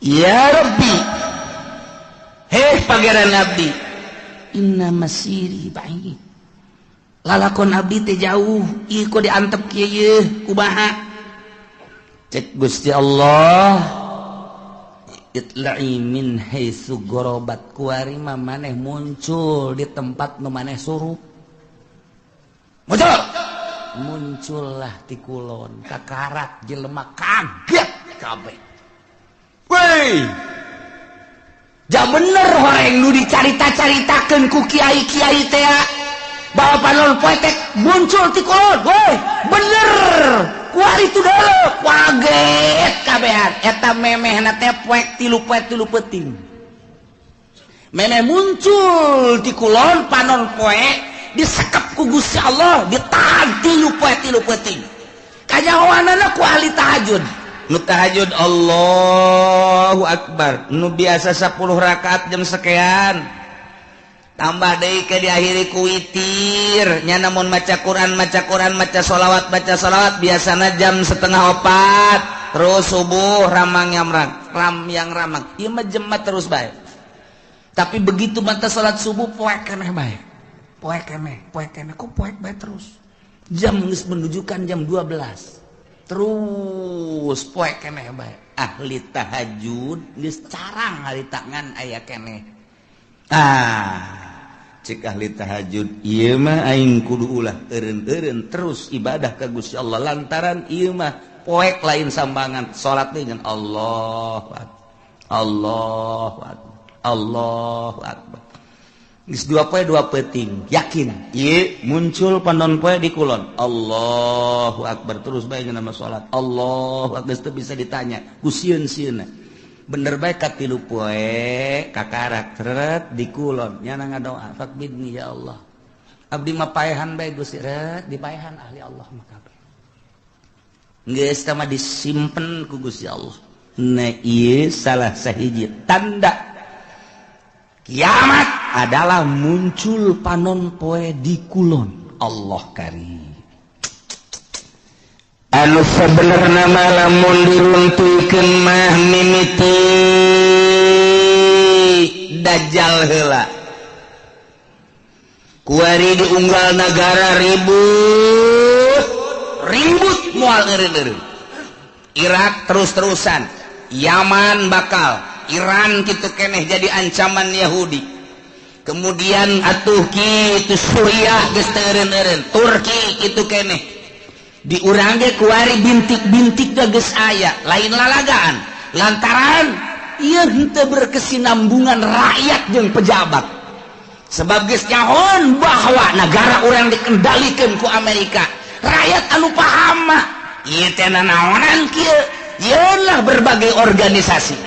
ya Rabbi heh pangeran abdi inna masiri ba'id lalakon abdi teh jauh ieu kok diantep kieu kumaha cek Gusti Allah itla'i min haitsu gorobat kuari mah maneh muncul di tempat nu maneh surup muncullah ti kulon kakarak jelema kaget kabeh weh ja bener horeng nu dicarita-caritakeun ku kiai-kiai teh bahwa panon poe teh muncul ti kulon weh bener kuari tu deuleu kaget kabehan eta memehna teh poek tilu peuting memeh muncul ti kulon panon poe disekep ku Gusti Allah ditahan tilu peuting kanyahoanana ku ahli tahajud nu tahajud Allahu Akbar nu biasa 10 rakaat jam sekian tambah deui ke diakhiri ku witir nya namun maca Quran maca sholawat biasana jam 3:30 terus subuh ramang ieu mah jemaat terus bae tapi begitu mata salat subuh poek keneh bae poek keneh kok poek bae terus jam geus menunjukkan jam 12 terus poek keneh bae ahli tahajud geus carang hari tangan aya keneh cik ahli tahajud ieu mah aing kudu ulah eureun-eureun terus ibadah ka Gusti Allah lantaran ieu mah poek lain sambangan salat dengan Allahu Akbar Allahu Akbar. Geus 2 poe 2 peuting, yakin ieu muncul panon poe di kulon. Allahu Akbar, terus bae nama salat. Allahu Akbar, teu bisa ditanya ku sieun-sieunna. Bener bae ka 3 poe kakarak teret di kulon nyana ngadoa fakbidni ya Allah. Abdi mah paehan bae Gusti ret dipaehan ahli Allah mah kabeh. Geus tah mah disimpen ku Gusti Allah. Nah ieu salah sahiji tanda kiamat adalah muncul panon poe di kulon. Allah karim. Anu sebenarnya mah lamun diruntuikeun mah mimiti dajjal heula. Kuari diunggal negara ribut moal eureun-eureun. Irak terus-terusan, Yaman bakal, Iran kitu keneh jadi ancaman Yahudi. Kemudian atuh kitu Suriah geus teu eureun-eureun, Turki kitu keneh. Di urang ge kuari bintik-bintik geus aya, lain lalagaan. Lantaran ieu henteu berkesinambungan rakyat jeung pejabat. Sebab geus nyahoan bahwa negara urang dikendalikeun ku Amerika. Rakyat anu paham mah ieu teh naonan kieu? Ialah berbagai organisasi.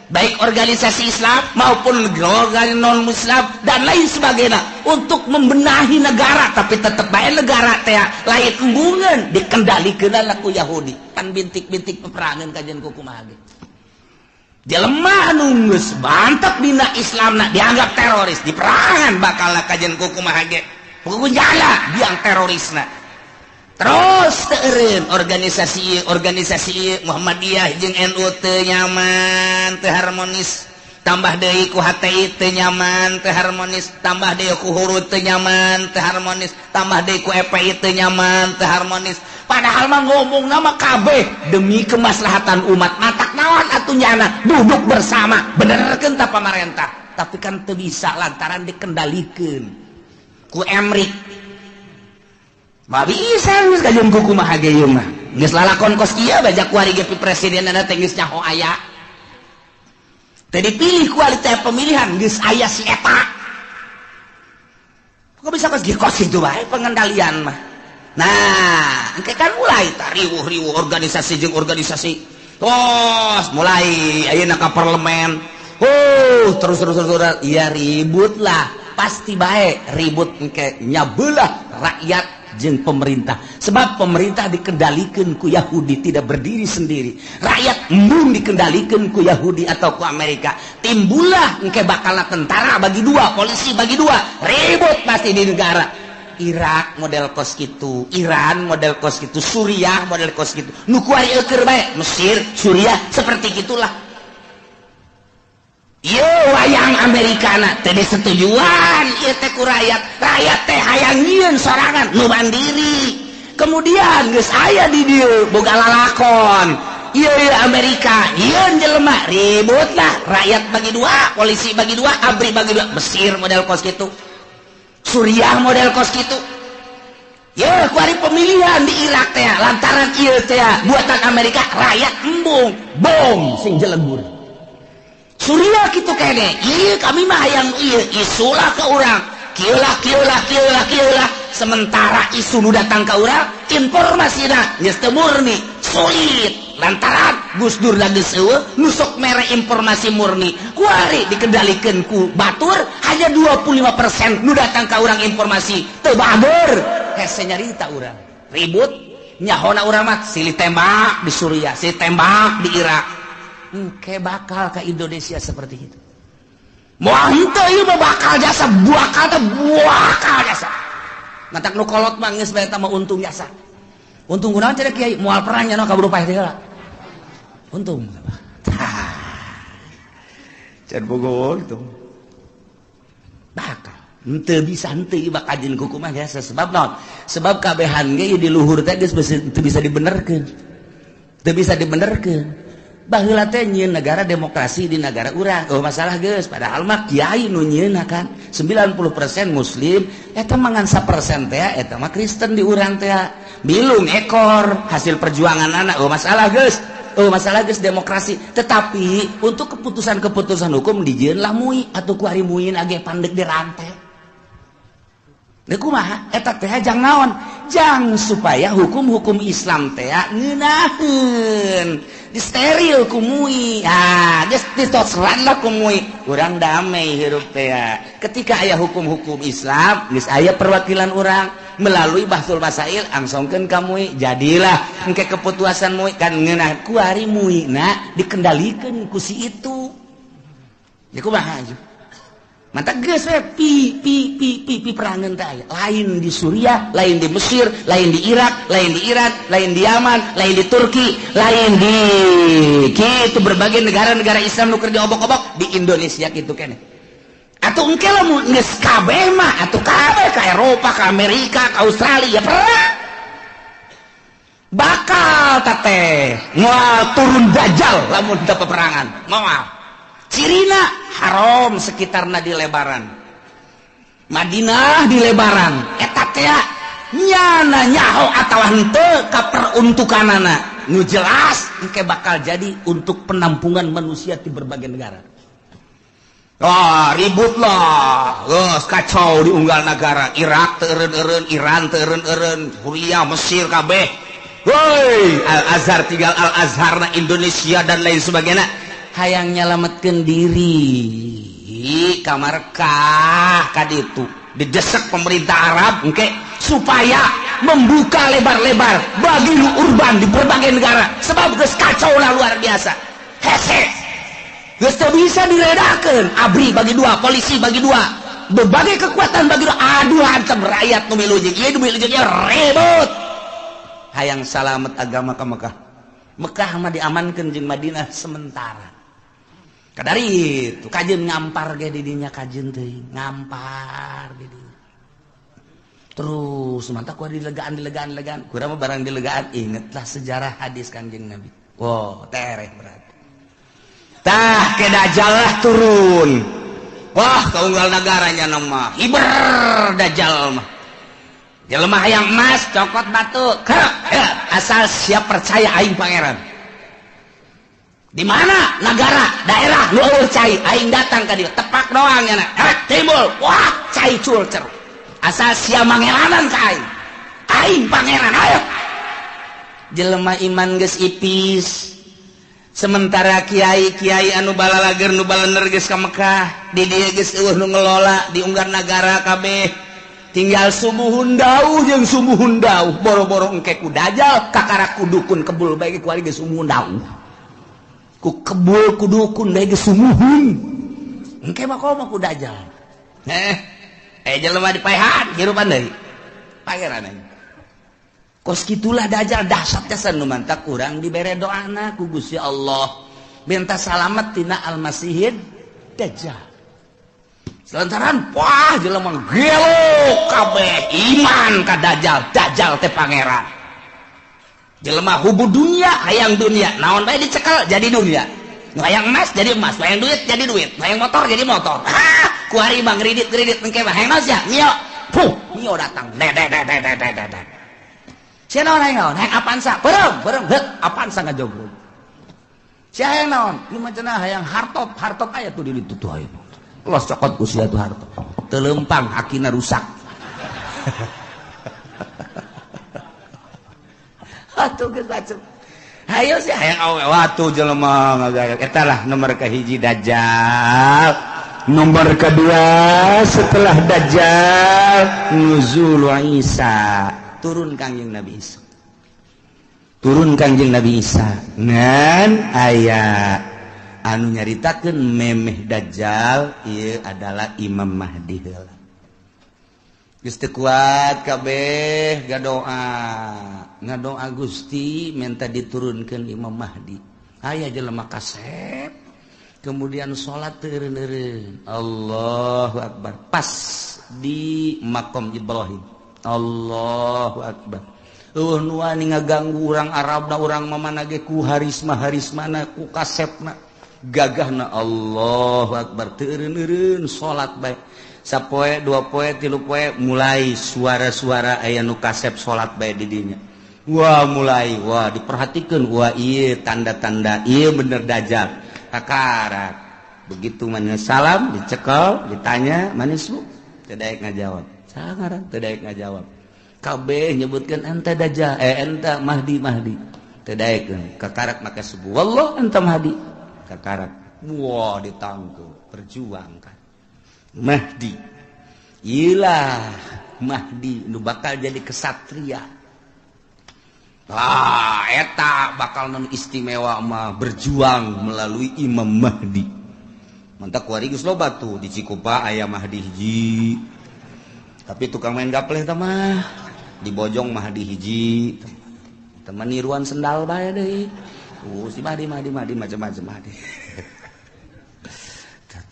Baik organisasi Islam maupun organisasi non-Muslim dan lain sebagainya untuk membenahi negara, tapi tetap bae negara teh lain embungeun dikendalikeun ku Yahudi. Pan bintik-bintik peperangan kajian ku kumaha ge. Jelema anu geus mantep dina Islamna dianggap teroris, diperangan bakalna kajian ku kumaha ge. Kudu jala biang terorisna. Terus teureun organisasi Muhammadiyah jeung NU teu nyaman, teu harmonis. Tambah deui ku HTI teu nyaman, teu harmonis. Tambah deui ku Hurut teu nyaman, teu harmonis. Tambah deui ku FPI teu nyaman, teu harmonis. Padahal mah ngomongna mah kabeh demi kemaslahatan umat. Matak naon atuh nyana duduk bersama benerkeun ta pamarentah. Tapi kan teu bisa lantaran dikendalikeun ku Emrik. Mah bisa geus kajian ku kumaha ge ieu mah. Geus lalakon kos ieu baja kuari ge presidenna teh geus nyaho aya. Teu dipilih ku ari teh pemilihan geus aya si eta. Kok bisa kos kitu bae pengendalian mah. Nah, engke kan mulai tah riweuh-riweuh organisasi jeung organisasi. Tos mulai ayeuna ka parlemen. Terus iya ribut lah. Pasti bae ribut engke nyabelah rakyat jeung pemerintah. Sebab pemerintah dikendalikan ku Yahudi, tidak berdiri sendiri. Rakyat embung dikendalikan ku Yahudi atau ku Amerika. Timbullah engke bakalna tentara bagi dua, polisi bagi dua, ribut pasti di negara. Irak model kos kitu, Iran model kos kitu, Suriah model kos kitu. Nu kuari eukeur bae, Mesir, Suriah seperti gitulah. Ieu wayang Amerikana teh disetujuan ieu teh ku rakyat. Rakyat teh hayang nyieun sorangan nu mandiri. Kemudian geus aya di dieu boga lalakon. Ieu Amerika, nyieun jelema ribut lah. Rakyat bagi dua, polisi bagi dua, ABRI bagi dua. Mesir model kos kitu. Suriah model kos kitu. Ieu ku ari pemilihan di Irak teh lantaran ieu teh buatan Amerika, rakyat embung, bom sing jelebur. Suriah gitu kene, iya kami mah hayang iya isulah ke orang, kieulah. Sementara isu nu datang ke orang, informasinya geus teu murni, sulit. Lantaran Gus Dur da geus eueuh, nu sok mere informasi murni. Kuari dikendalikeun ku batur, hanya 25% nu datang ke orang informasi teu baber. Hese nyarita urang, ribut nyahona urang mah silih tembak di Suriah, silih tembak di Irak. Engke bakal ke Indonesia seperti itu. Moal henteu ieu mah bakal jasa, buakal jasa. Matak nu kolot mah geus bae eta mah untung jasa. Untung kunaon cenah Kiai? Moal perang nya no kaburu paeh teh heula. Untung. Can bogo itu. Bakal. Henteu bisa henteu ieu bakal jeung kuku mah jasa sebab naon? Sebab kabehan ge di luhur teh geus teu bisa dibenerkeun. Teu bisa dibenerkeun. Baheula teh nyieun negara demokrasi di negara urang. Oh masalah geus, padahal mah kiai nu nyieunna kan 90% muslim, eta mah ngan 1% teh eta mah Kristen di urang teh. Bilung ekor hasil perjuangan anak. Oh masalah geus. masalah geus demokrasi, tetapi untuk keputusan-keputusan hukum dijieun lah muih atuh ku ari muiin age pandeg dirantai. Da kumaha eta teh jang naon? Jang supaya hukum-hukum Islam teh ngeunaheun, disteril ku muih. Geus ditosran lah ku muih. Urang damai hirup teh. Ketika aya hukum-hukum Islam, geus aya perwakilan urang melalui bahsul masail angsongkeun ka muih. Jadilah engke keputusan muih kan ngeunah ku ari muihna dikendalikeun ku si itu. Ya kumaha atuh? Mantap geus we pi perangan teh lain di Suriah, lain di Mesir, lain di Irak, lain di Iran, lain di Yaman, lain di Turki, lain di kitu berbagai negara-negara Islam nu keur diobok-obok di Indonesia kitu keneh. Atuh engke lamun geus kabeh mah atuh kabeh ka Eropa, ka Amerika, ka Australia perang. Bakal teh moal turun dajjal lamun teu peperangan. Moal. Cirina haram sekitarna di lebaran, Madinah di lebaran, eta teh nyana nyaho atawa henteu ka peruntukanana nu jelas engke bakal jadi untuk penampungan manusia di berbagai negara. Ribut lah, geus kacau di unggal negara, Irak teu eureun-eureun, Iran teu eureun-eureun, Suriah, Mesir kabeh. Woi, Al-Azhar tinggal Al-Azharna Indonesia dan lain sebagainya. Hayang nyalametkeun diri ka markah ka ditu didesak pemerintah Arab engke supaya membuka lebar-lebar bagi nu urban di berbagai negara sebab geus kacau lah luar biasa hese geus teu bisa diledakeun abri bagi dua polisi bagi dua berbagai kekuatan bagi dua aduh hantem rakyat nu milu jeung ieu nu milu jeung ieu ribut hayang salamet agama ka Mekah mah diamankeun jeung Madinah sementara. Kadari itu kajen ngampar ge di dinya kajen teuing ngampar di dinya. Terus mantap ku dilegaan kurang mah barang dilegaan ingetlah sejarah hadis Kanjeng Nabi. Wow, tereh berarti. Tah ke dajjal lah turun. Wah, kaunggal negaranya nama hiber dajjal mah. Jelema hayang emas cokot batu. Asal siap percaya aing pangeran. Di mana negara daerah lu cai aing datang ka dieu tepak doang nya timbul wah cai culcer asal sia mangelanan ka aing pangeran ayo jelema iman geus ipis sementara kiai-kiai anu balalager nu balener geus ka Mekah di dieu geus eueuh nu ngelola di unggar nagara kabeh tinggal sumuhun dauh jeung sumuhun dauh boro-boro engke ku dajal kakara kudukun kebul bae ku ari geus sumuhun dauh ku kebul ku dukun bae geus sumuhun engke mah komo ku dajal jelema dipaehan hirupan deui pangeran aing kos kitulah dajal dahsyat jasan nu mantak urang dibere doana ku Gusti Allah benta salamet tina al-masihid dajjal selantaran wah jelema gelo kabeh iman ka dajjal teh pangeran jelema hubu dunia hayang dunia naon bae dicekel jadi dunia hayang emas jadi emas hayang duit jadi duit hayang motor jadi motor ku ari bang kredit engke mah hayang naon sia mio datang sia naon hayang Avanza berem Avanza ngajogrog sia hayang naon ieu mah cenah hayang hartop aya tuh di ditu tuh aya los cokot ku sia tuh hartop teu leumpang akina rusak atuh geus bacem hayo sih hayang awe watu jelema ngagayok eta lah nomor kahiji dajjal nomor kedua setelah dajjal nuzul Isa turun Kangjeng Nabi Isa ngan aya anu nyaritakeun memeh dajjal ieu adalah Imam Mahdi heula geus teu kuat kabeh ngadoa Gusti minta diturunkeun Imam Mahdi aya jelema kasep kemudian salat teureun-eureun Allahu Akbar pas di makom Ibrahim Allahu Akbar nu wani ngaganggu urang Arabna urang mamana ge ku harismana ku kasepna gagahna Allahu Akbar teureun-eureun salat bae sapoe dua poe tilu poe mulai suara-suara aya nu kasep salat bae di dinya Wah mulai wah diperhatikan wah iya tanda-tanda iya bener dajjal kakarak begitu mana salam dicekel ditanya manis bu tidak ngajawab sangat tidak ngajawab kabeh nyebutkan ente dajjal ente mahdi tidak kakarak maka subuh wallah ente mahdi kakarak wah ditangkap perjuangkan mahdi ilah mahdi nu bakal jadi kesatria eta bakal non istimewa mah berjuang melalui Imam Mahdi. Mantap kuari geus loba tuh di Cikupa aya Mahdi hiji. Tapi tukang main gapleh teh mah di Bojong Mahdi hiji. Teman niruan sendal bae deui. Si Mahdi macam-macam Mahdi.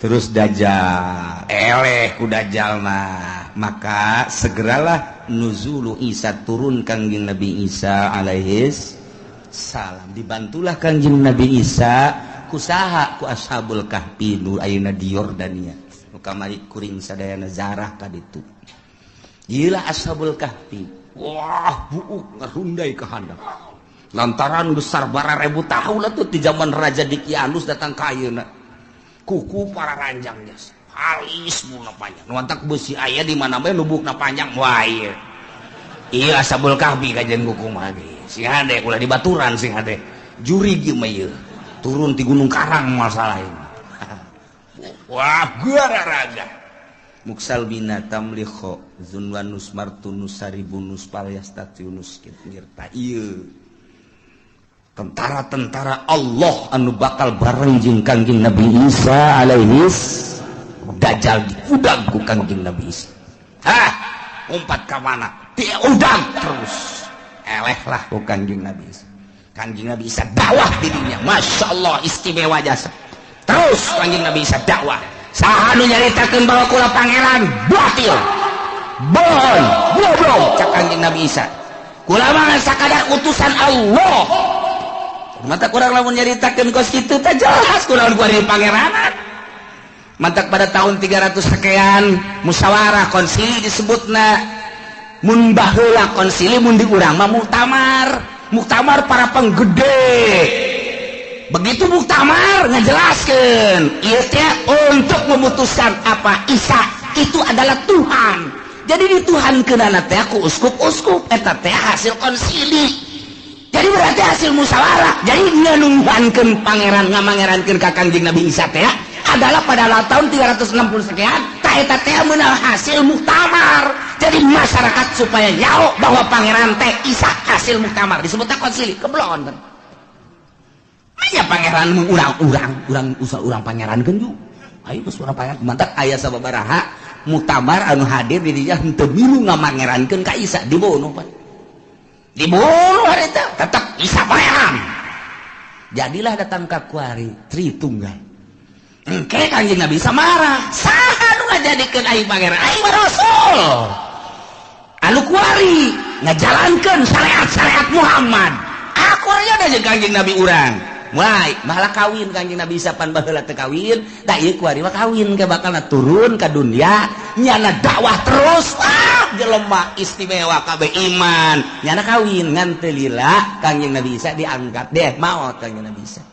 Terus Dajjal, eleh ku Dajjal mah. Maka segeralah nuzulu Isa turun kangjeng Nabi Isa alaihis salam. Dibantulah kangjeng Nabi Isa kusaha ku ashabul kahfi nu ayeuna di Yordania. Nu kamari kuring sadayana zarah ka ditu. Gila ashabul kahfi. Wah, buuk ngarundai ka handap. Lantaran besar bara 1000 tahun atuh di zaman Raja Dikianus datang ka ayeuna. Kuku para ranjangnya halis muna panjang nuantak besi aya di mana bae lubukna panjang wah iya ashabul kahfi kajian kuku mah sing hade ulah di baturan sing hade juri ieu mah ieu turun di Gunung Karang masalah ini wah gararaga muksal bina tamlikho zunwanus martunus saribunus palyastatiunus kirta ieu tentara-tentara Allah anu bakal bareng jeung kangjeng Nabi Isa alaihis Dajjal diudang ku kangjeng Nabi Isa. Umpat ka mana? Dia udang terus. Eleh lah ku kangjeng Nabi Isa. Kangjeng Nabi Isa dakwah dirinya. Masya Allah istimewa jasa. Terus kangjeng Nabi Isa dakwah. Saha nu nyaritakeun bahwa kula pangeran batil. Bohong, goblok cak kangjeng Nabi Isa. Kula mah sakadar utusan Allah. Mata kurang lamun nyaritakeun kos kitu teh jelas kunaon ku ari pangeranan. Mantak pada tahun 300 sekian musyawarah konsili disebutna mun baheula konsili mun di urang mah muktamar para penggede. Begitu muktamar ngajelaskeun ieu teh untuk memutuskan apa Isa itu adalah Tuhan. Jadi dituhankeunana teh ku uskup-uskup eta teh hasil konsili. Jadi berarti hasil musyawarah. Jadi nganunghankeun pangeran ngamangerankeun ka kangjeng Nabi Isa teh adalah pada tahun 360 sekian ta eta teh meunang hasil muktamar. Jadi masyarakat supaya nyaho bahwa pangeran teh Isa hasil muktamar disebutna konsili keblon. Aya pangeran urang pangerankeun ju. Ayo geus urang pangeran mantap aya sababaraha muktamar anu hadir di dinya henteu milu ngamangerankeun ka Isa dibunuh Pak. Dibunuh hari itu tetap Isa pangeran. Jadilah datang ka kuari Tritunggal engke kangjeng Nabi Isa marah saha nu ngajadikeun aing pangeran aing rasul anu kuari ngajalankeun syariat Muhammad aku aya da kangjeng Nabi urang wai bahala kawin kangjeng Nabi Isa pan baheula teu kawin da ieu kuari mah kawin ke bakalna turun ka dunia nyana dakwah terus jelema istimewa kabeh iman nyana kawin ngan teu lila kangjeng Nabi Isa diangkat deh maot kangjeng Nabi Isa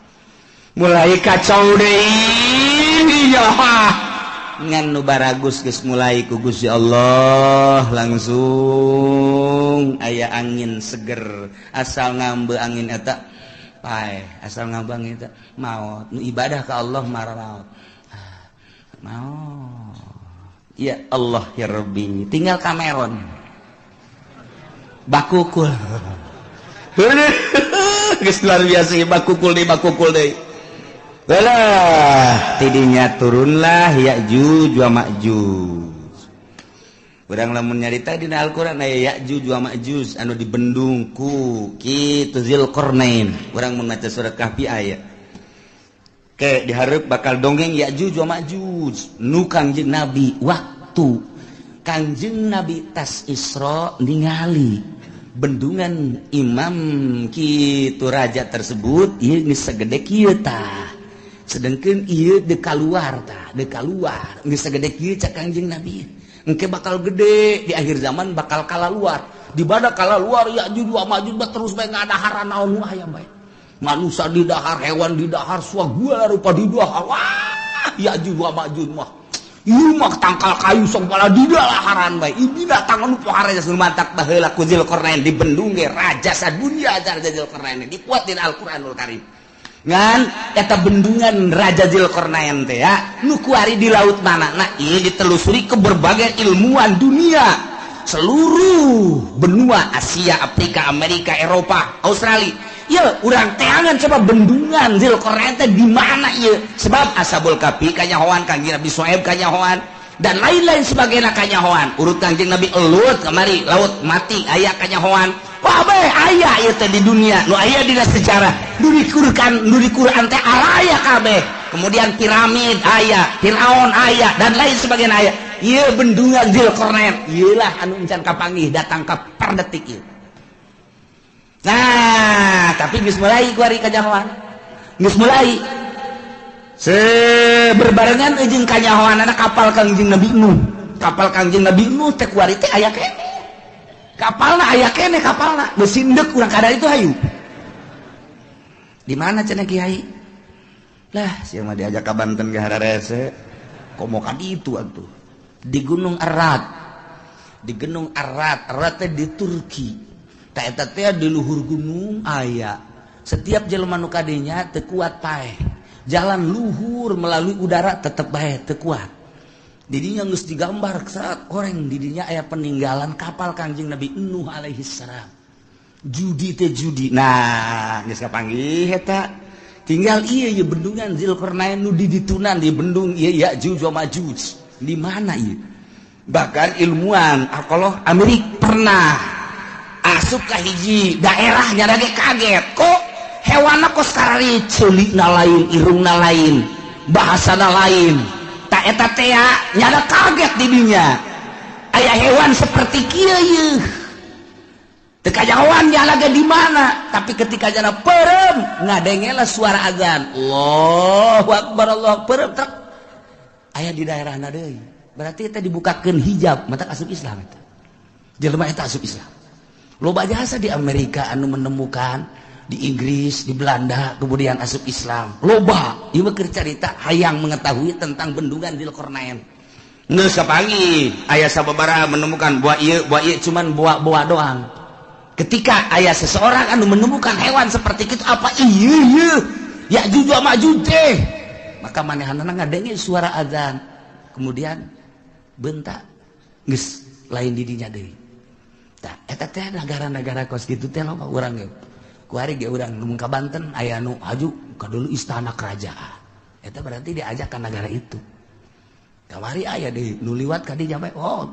mulai kacau deui ya ngan nu baragus geus mulai ku Gusti Allah langsung aya angin seger asal ngambe angin eta pae asal ngambe angin eta maot nu ibadah ka Allah maut maot ya Allah ya Rabbi tinggal Cameron bakukul geus luar biasa bakukul deui belah tidinya turunlah Ya'juj wa Ma'juj. Urang lamun nyarita dina Al-Qur'an aya Ya'juj wa Ma'juj anu dibendung ku kitu Zulkarnain. Urang mun maca surat Kahfi aya. Ke dihareup bakal dongeng Ya'juj wa Ma'juj nu kangjeng Nabi waktu kangjeng Nabi tas Isra ningali bendungan imam kitu raja tersebut ieu geus sagede kieu tah. sedangkan iya deka luar geus sagede kieu cak Kangjeng Nabi engke bakal gede di akhir zaman bakal kala luar di bada kala luar Ya'juj wa Ma'juj terus bae ngadaharan naon aya bae manusia di dahar hewan di dahar suagua rupa di dahar wah Ya'juj wa Ma'juj mah ieu mah tangkal kayu sok pala di daharan bae ieu datang anu pohara geus mantak baheula ku Zulkarnain di bendung ge raja sadunya Raja Zulkarnain dikuat di Al-Qur'anul Karim ngan eta bendungan Raja Zulkarnain teh ya nu kuari di laut manana ieu ditelusuri ke berbagai ilmuwan dunia seluruh benua Asia, Afrika, Amerika, Eropa, Australia. Ya, urang teangan coba bendungan Zulkarnain teh di mana ieu? Sebab Ashabul Kahfi kanyahoan Kangjeng Nabi Syuaib kanyahoan dan lain-lain sebagainya kanyahoan. Urut Kangjeng Nabi elut kamari laut mati aya kanyahoan. Wah bae aya ieu teh di dunia nu aya dina sejarah nu di Quran teh aya kabeh. Kemudian piramid aya, Firaun aya dan lain sebagainya aya. Ieu bendungan Zulkarnain ieulah anu encan kapanggih datang ka perdetik ieu. Nah, tapi geus mulai kuari kanyahoan. Geus mulai. Berbarengan jeung kanyahoanana kapal Kangjeng Nabi Nuh. Kapal Kangjeng Nabi Nuh teh kuari teh aya keneh. Kapalna aya keneh kapalna. Mesin deuk urang kada itu hayu. Di mana cenah Kiai? Lah, sia mah diajak ka Banten ge hararese. Komo ka ditu atuh. Di Gunung Arat. Di Gunung Arat, Arat teh di Turki. Ta eta teh di luhur gunung aya. Setiap jelema nu kadinya teu kuat paeh. Jalan luhur melalui udara tetep bae teu kuat. Didinya geus digambar saat orang didinya aya peninggalan kapal Kangjeng Nabi Nuh alaihi salam. Judi teh judi. Nah, geus kapanggih eta. Tinggal ieu bendungan Zulkarnain nu diditunan di bendung ieu Ya'juj wa Ma'juj. Di mana ieu? Bahkan ilmuwan alkohol Amerika pernah asup ka hiji daerahnya lagi kaget kok hewanna kos karari ceulikna lain irungna lain bahasana lain tak eta teh nyada kaget di dinya aya hewan seperti kieu yeuh teu kajawan nya lagi di mana tapi ketika jana perem ngadengela suara azan Allahu akbar Allahu akbar aya di daerahna deui berarti eta dibukakeun hijab mata asup Islam eta jelema eta asup Islam. Loba jasa di Amerika anu menemukan di Inggris, di Belanda kemudian asup Islam. Loba, ieu mah keur carita hayang mengetahui tentang bendungan Zulkarnain. Geus sapanggih aya sababaraha menemukan buah ieu cuman buah doang. Ketika aya seseorang anu menemukan hewan seperti itu apa ieu Ya'juj wa Ma'juj teh. Maka manehanna ngadenge suara azan. Kemudian bentak geus lain di dinya deui. Tah eta teh negara-negara kos kitu teh loba urang ge. Kuari ge urang mun ka Banten aya nu aju ka dulu istana kerajaan. Eta berarti diajak ka negara itu. Kamari aya di nu liwat ka dinya bae. Oh,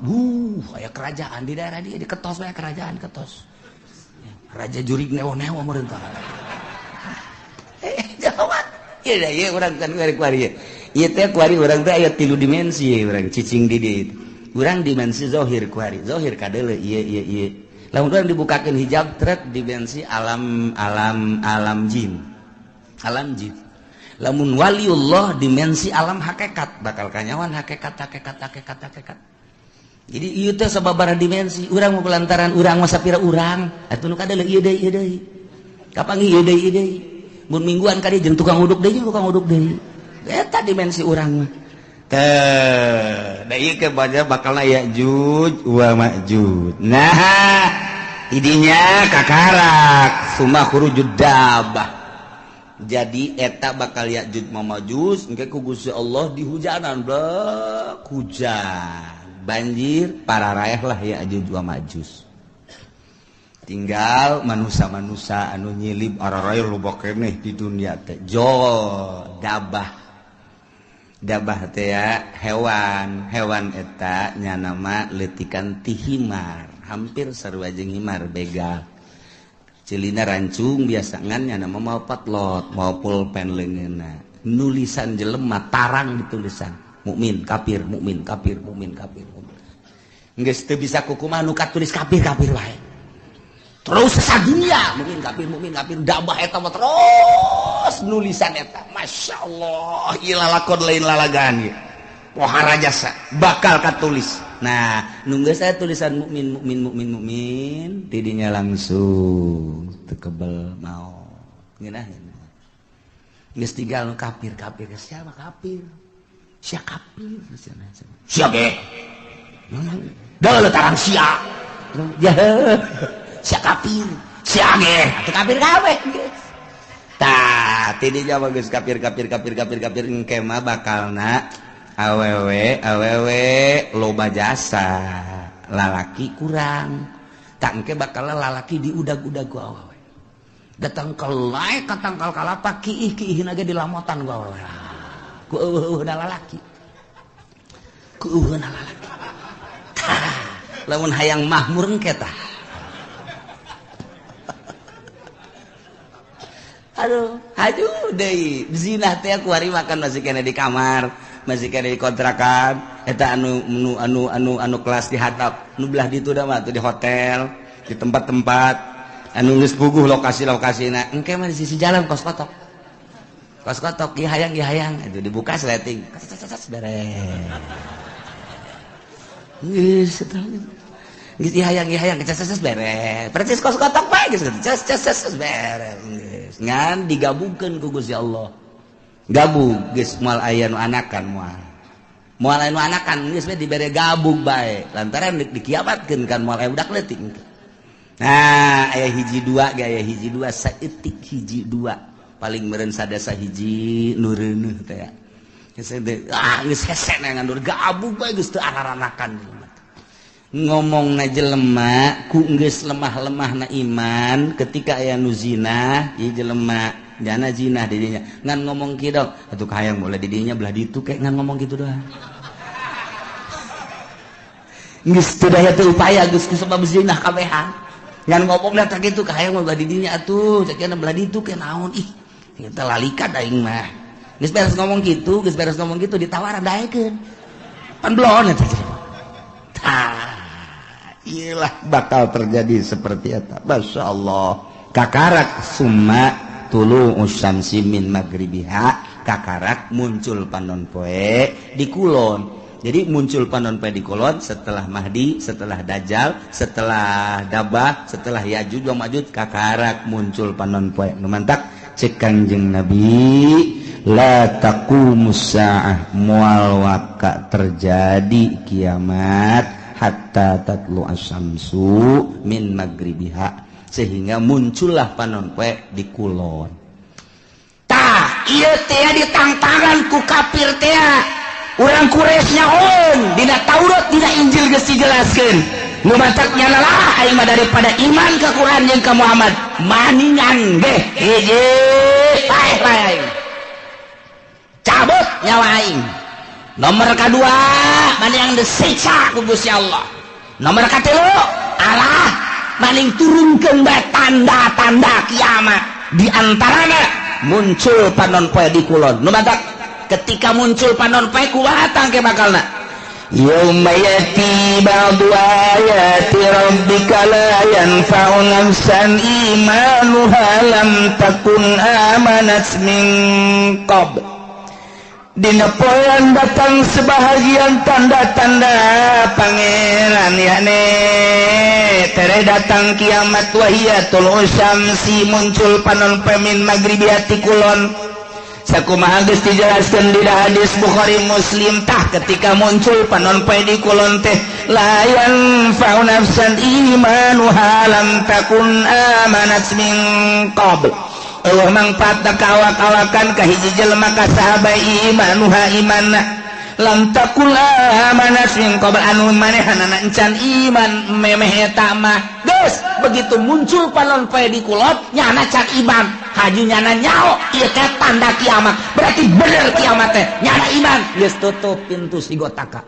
aya kerajaan di daerah dia diketos bae kerajaan ketos. Raja jurig newo-newo meureun tah. Jawab. Ieu da ieu urang kan kuari. Ieu teh kuari urang teh aya 3 dimensi urang cicing di dieu. Urang dimensi zahir kuari zahir kadeule ieu lamun urang dibukakeun hijab trek dimensi alam jin lamun waliullah dimensi alam hakikat bakal kanyawan hakikat jadi ieu teh sababaraha dimensi urang mah pelantaran urang mah sapira urang atuh nu kadeule ieu deui kapanggih ieu deui mun mingguan ka dieu jeung tukang uduk deui eta dimensi urang mah da ieu ke baca bakalna Ya'juj wa Ma'juj. Nah, idinya kakarak summa khurujud dabbah. Jadi eta bakal Ya'juj wa Ma'juj engke ku Gusti Allah dihujanan blek hujan. Banjir pararaeh lah Ya'juj wa Ma'juj. Tinggal manusia-manusia anu nyilib ararae loba keneh di dunia teh. Dabah teh ya hewan eta nya nama leutikan ti himar hampir sarua jeung himar begal ceulina rancung biasa ngan nya nama mau patlot mau pulpen leungeunna nulisan jelema tarang ditulisan mukmin kafir geus teu bisa kukumaha nu katulis kafir wae terus sadunya mukmin kafir dabah eta mah terus nulisan eta Masya Allah ieu lalakon lain lalagan ieu pohara jasa bakal katulis nah nunggu saya tulisan mukmin tidinya langsung tekebel mau ngeunah geus tinggal nu kafir siapa kafir sia kafir sia ge deuleu tarang sia ya sia kafir sia ge atuh kafir kabeh tah tidinya mah geus kafir engke mah bakalna awewe loba jasa lalaki kurang tak engke bakal lalaki diudag-udag ku awewe datang kelai katangkal kalapa kiih-kiihna ge dilamotan ku awewe ku eueuhna lalaki lamun hayang mahmur engke tah aduh hajuh deui zina teh ku hari makan masih kena di kamar masih kena di kontrakan eta anu kelas di hatap nu belah ditu da mah di hotel di tempat-tempat anu geus puguh lokasi-lokasina engke mah di sisi jalan kos kotok ieu hayang itu dibuka sleting beres geus eta geus hayang ces beres percis kos kotok bae geus ces beres ngan digabungkeun ku Gusti Allah gabung geus moal aya nu anakan moal aya nu anakan geus we dibere gabung bae lantaran dikiamatkeun kan moal aya budak leutik nah aya hiji dua saeutik hiji dua paling meureun sadasa hiji nu reuneuh teh geus hese ngandur gabung bae geus teu araranakan ngomongna jelema ku geus lemah-lemahna iman ketika aya nu zina ieu jelema jana zina didinya ngan ngomong kieu atuh hayang boleh didinya belah ditu kayak ngan ngomong gitu doang geus teu daya teu upaya geus sebab zina kabehan ngan ngomong da teh kitu hayang belah didinya atuh ceukna belah ditu ke naon ih kita lalikan aing mah geus beres ngomong gitu ditawaran daekeun pan blon eta iyalah bakal terjadi seperti eta Masya Allah kakarak summa tulu usyamsi min magribiha kakarak muncul panon poe di kulon jadi muncul panon poe di kulon setelah Mahdi setelah Dajjal setelah Dabah setelah Yajuj wa Majuj kakarak muncul panon poe nu mantak cek Kangjeng Nabi la taqumus saah moal waka terjadi kiamat hatta tatlu asyamsu min magribiha sehingga muncullah panon poe di kulon tah ieu teh ditangtangan ku kafir teh urang Quraisy nyaon dina Taurat dina Injil geus dijelaskeun nu mantak nyana lah aing mah daripada iman ka Quran jeung ka Muhammad maningan ge hiji lain cabut nyawa aing nomor kedua maning disiksa ku Gusti Allah nomor katilu Allah maning turunkeun bae tanda-tanda kiamat di antarana muncul panon poe di kulon nu mantak ketika muncul panon poe kumaha tangke bakalna yauma yati ba'du ayati rabbika la yanfa'u nafsan imanuha lam takun amanat min qabl dina poean datang sebahagian tanda-tanda pangeran yakni tere datang kiamat wahiyatul usyamsi muncul panon pemin maghribiati kulon sakumaha geus dijelaskeun di hadis Bukhari Muslim tah ketika muncul panon poe di kulon teh la yanfa'u nafsan imanuha lam takun amanat min qabl Allah mangpaat kawak-kawakan ka hiji jelema ka sahabat imanuha imanna lam takul amanat min qabl anu manehanana encan iman memeh eta mah geus begitu muncul panon poe di kulon nyana can iman haju nyana nyao ieu teh tanda kiamat berarti bener kiamat teh nyana iman geus tutup pintu sigotaka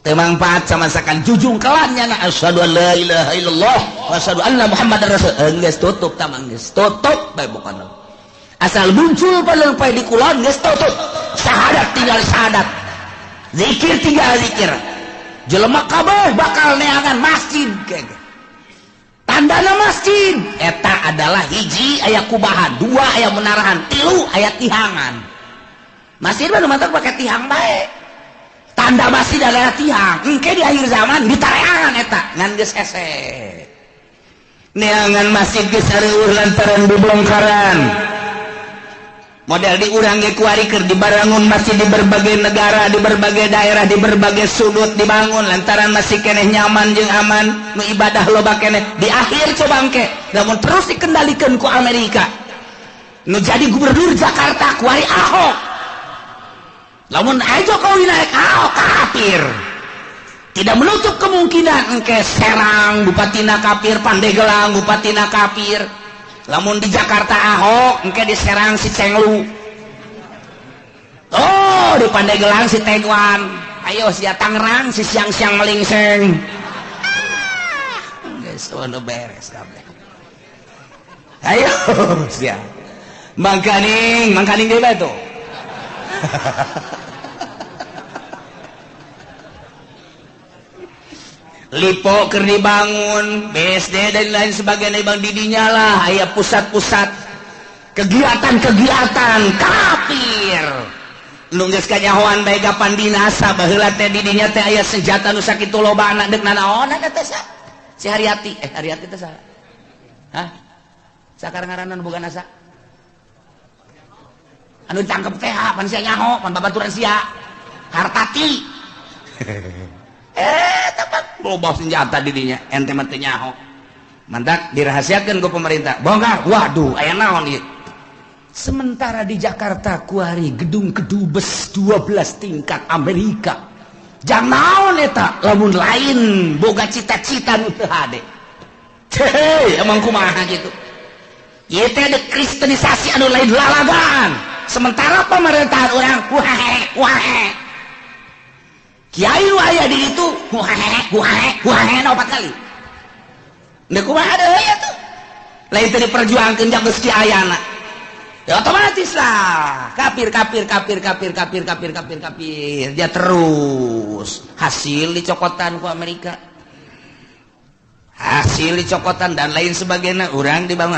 teu mangpaat samasakan jujung kelan nyana asyhadu an la ilaha illallah wa asyhadu anna muhammadar rasul geus tutup tamang geus tutup bae bukan asal muncul panon poe di kulon geus tutup syahadat tinggal syahadat zikir tinggal zikir jelema kabeh bakal neangan masjid kege tandana masjid eta adalah hiji aya kubahan, dua aya menarahan, tilu aya tihangan. Masjid mah mantap pakai tihang bae. Tanda masjid adalah tihang. Engke di akhir zaman ditareangan eta ngan geus hese. Neangan masjid geus sareueuh lantaran dibongkaran. Model di urang ge kuari keur dibangun masjid di berbagai negara, di berbagai daerah, di berbagai sudut dibangun lantaran masih keneh nyaman jeung aman, nu ibadah loba keneh. Di akhir coba engke lamun terus dikendalikeun ku Amerika. Nu jadi gubernur Jakarta kuari Ahok. Lamun aya Jokowi naik Ahok kafir. Tidak menutup kemungkinan engke Serang bupatina kafir, Pandeglang bupatina kafir. Lamun di Jakarta Ahok engke diserang si Cenglu, oh di Pandeglang si Tegwan, ayo si Tangerang si siang-siang melingseng. Geus nu beres kabeh. Ayo sia mangkaning ge bae tuh. Lipo keur dibangun, BSD dan lain sebagainya bang didinya lah, aya pusat-pusat kegiatan-kegiatan kafir. Nu geus kanyahoan bae gapan dinasa baheula teh didinya teh aya senjata nu sakitu loba anak deuk nanaon eta teh si Haryati, Haryati teh saha? Hah? Sakar ngaranna nu boga nasa? Anu cangkep teh pan sia nyaho, pan babaturan sia. Hartati. Tepat loba senjata didinya ente mah teu nyaho. Mantak dirahasiakeun ku pemerintah. Bongkar. Waduh, aya naon ieu? Sementara di Jakarta kuari gedung kedubes 12 tingkat Amerika. Jang naon eta lamun lain boga cita-cita nu teu hade. Teh, emang kumaha gitu. Ieu teh dekristenisasi anu lain lalagan. Sementara pemerintahan urang wae. Kiai nu aya di itu huahe na 4 kali. Neu kumaha deui atuh. Lain teh diperjuangkeun geus ki ayana. Ya otomatis lah kafir. Ya terus hasil dicokotan ku Amerika. Hasil dicokotan dan lain sebagainya urang dibangun.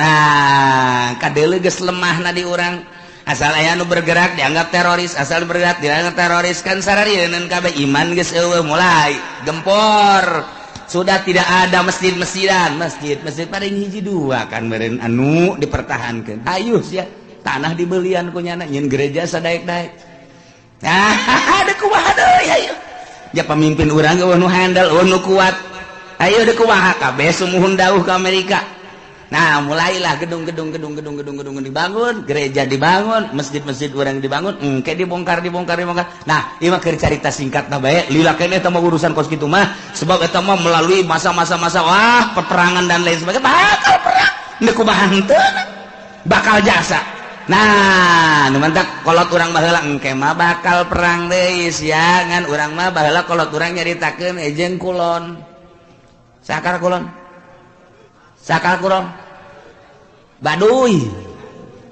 Kadeuleu geus lemahna di urang. Asal aya nu bergerak dianggap teroris, asal bergerak dianggap teroris kan sararieun kabeh iman geus eueuh mulai gempor. Sudah tidak ada masjid-masjidan, masjid paling hiji dua kan meureun anu dipertahankeun. Ayo sia tanah dibelian ku nyana nyeun gereja sadaek-daek. Nah, ada kumaha deui ayo. Ya pemimpin urang eueuh nu handal, eueuh nu kuat. Ayo deuk kumaha kabeh sumuhun dawuh ke Amerika. Nah mulailah gedung-gedung dibangun, gereja dibangun, masjid-masjid urang dibangun, engke dibongkar. Nah ieu mah keur carita singkatna bae, lila keneh eta mah urusan kos kitu mah, sebab eta mah melalui masa-masa peperangan dan lain sebagainya, bakal perang, teu kumaha henteu, bakal jasa. Nah nu mantap kolot urang baheula engke mah bakal perang deui sia ngan urang mah baheula kolot urang nyaritakeun ejeung kulon. Sakar kulon? Baduy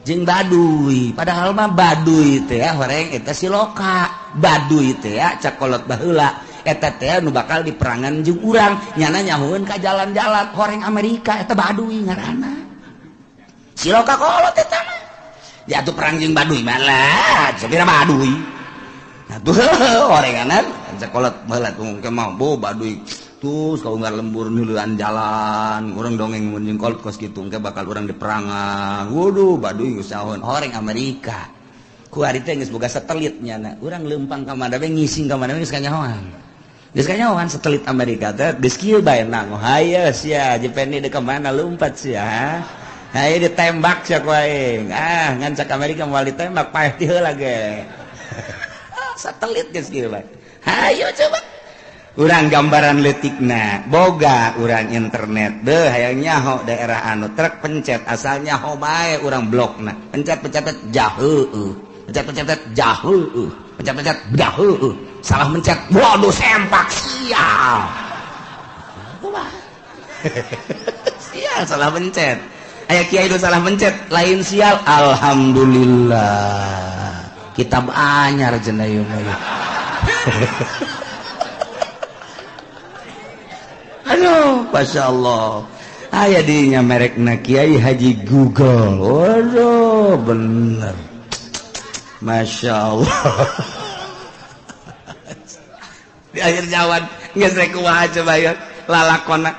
jeung baduy padahal mah baduy teh horeng eta siloka baduy teh cak kolot baheula eta teh nu bakal diperangan jeung urang nyana nyahoeun ka jalan-jalan horeng Amerika eta baduy ngaranna siloka kolot eta mah ya atuh perang jeung baduy malah sabira baduy atuh horenganan cak kolot baheula tong ke mah baduy terus kalau nggak lembur nuluan jalan orang dongeng menjeng kolot kos gitu engke bakal orang diperangan waduh baduy geus saon horeng Amerika ku ari teh geus boga satelitnya na urang leumpang ka mana we ngising ka mana we geus kanyahoan satelit Amerika teh geus kieu bae nang haye sia jepeni deuk ka mana lompat sia haye ditembak sia ku aing ngan cak Amerika moal ditembak paeh ti heula ge satelit geus kieu bae hayo coba urang gambaran leutikna boga urang internet deh hayang nyaho daerah anu trek pencet asal nyaho bae urang blokna pencet jaheueuh pencet jaheueuh pencet jaheueuh salah mencet waduh sempak sial sial salah mencet aya kiai nu salah mencet lain sial alhamdulillah kitab anyar cenah ieu mah aduh, Masya Allah. aya dinya merekna Kiai Haji Google. Waduh, bener. Masya Allah. Di akhir jawan geus rek kumaha coba ya lalakonna.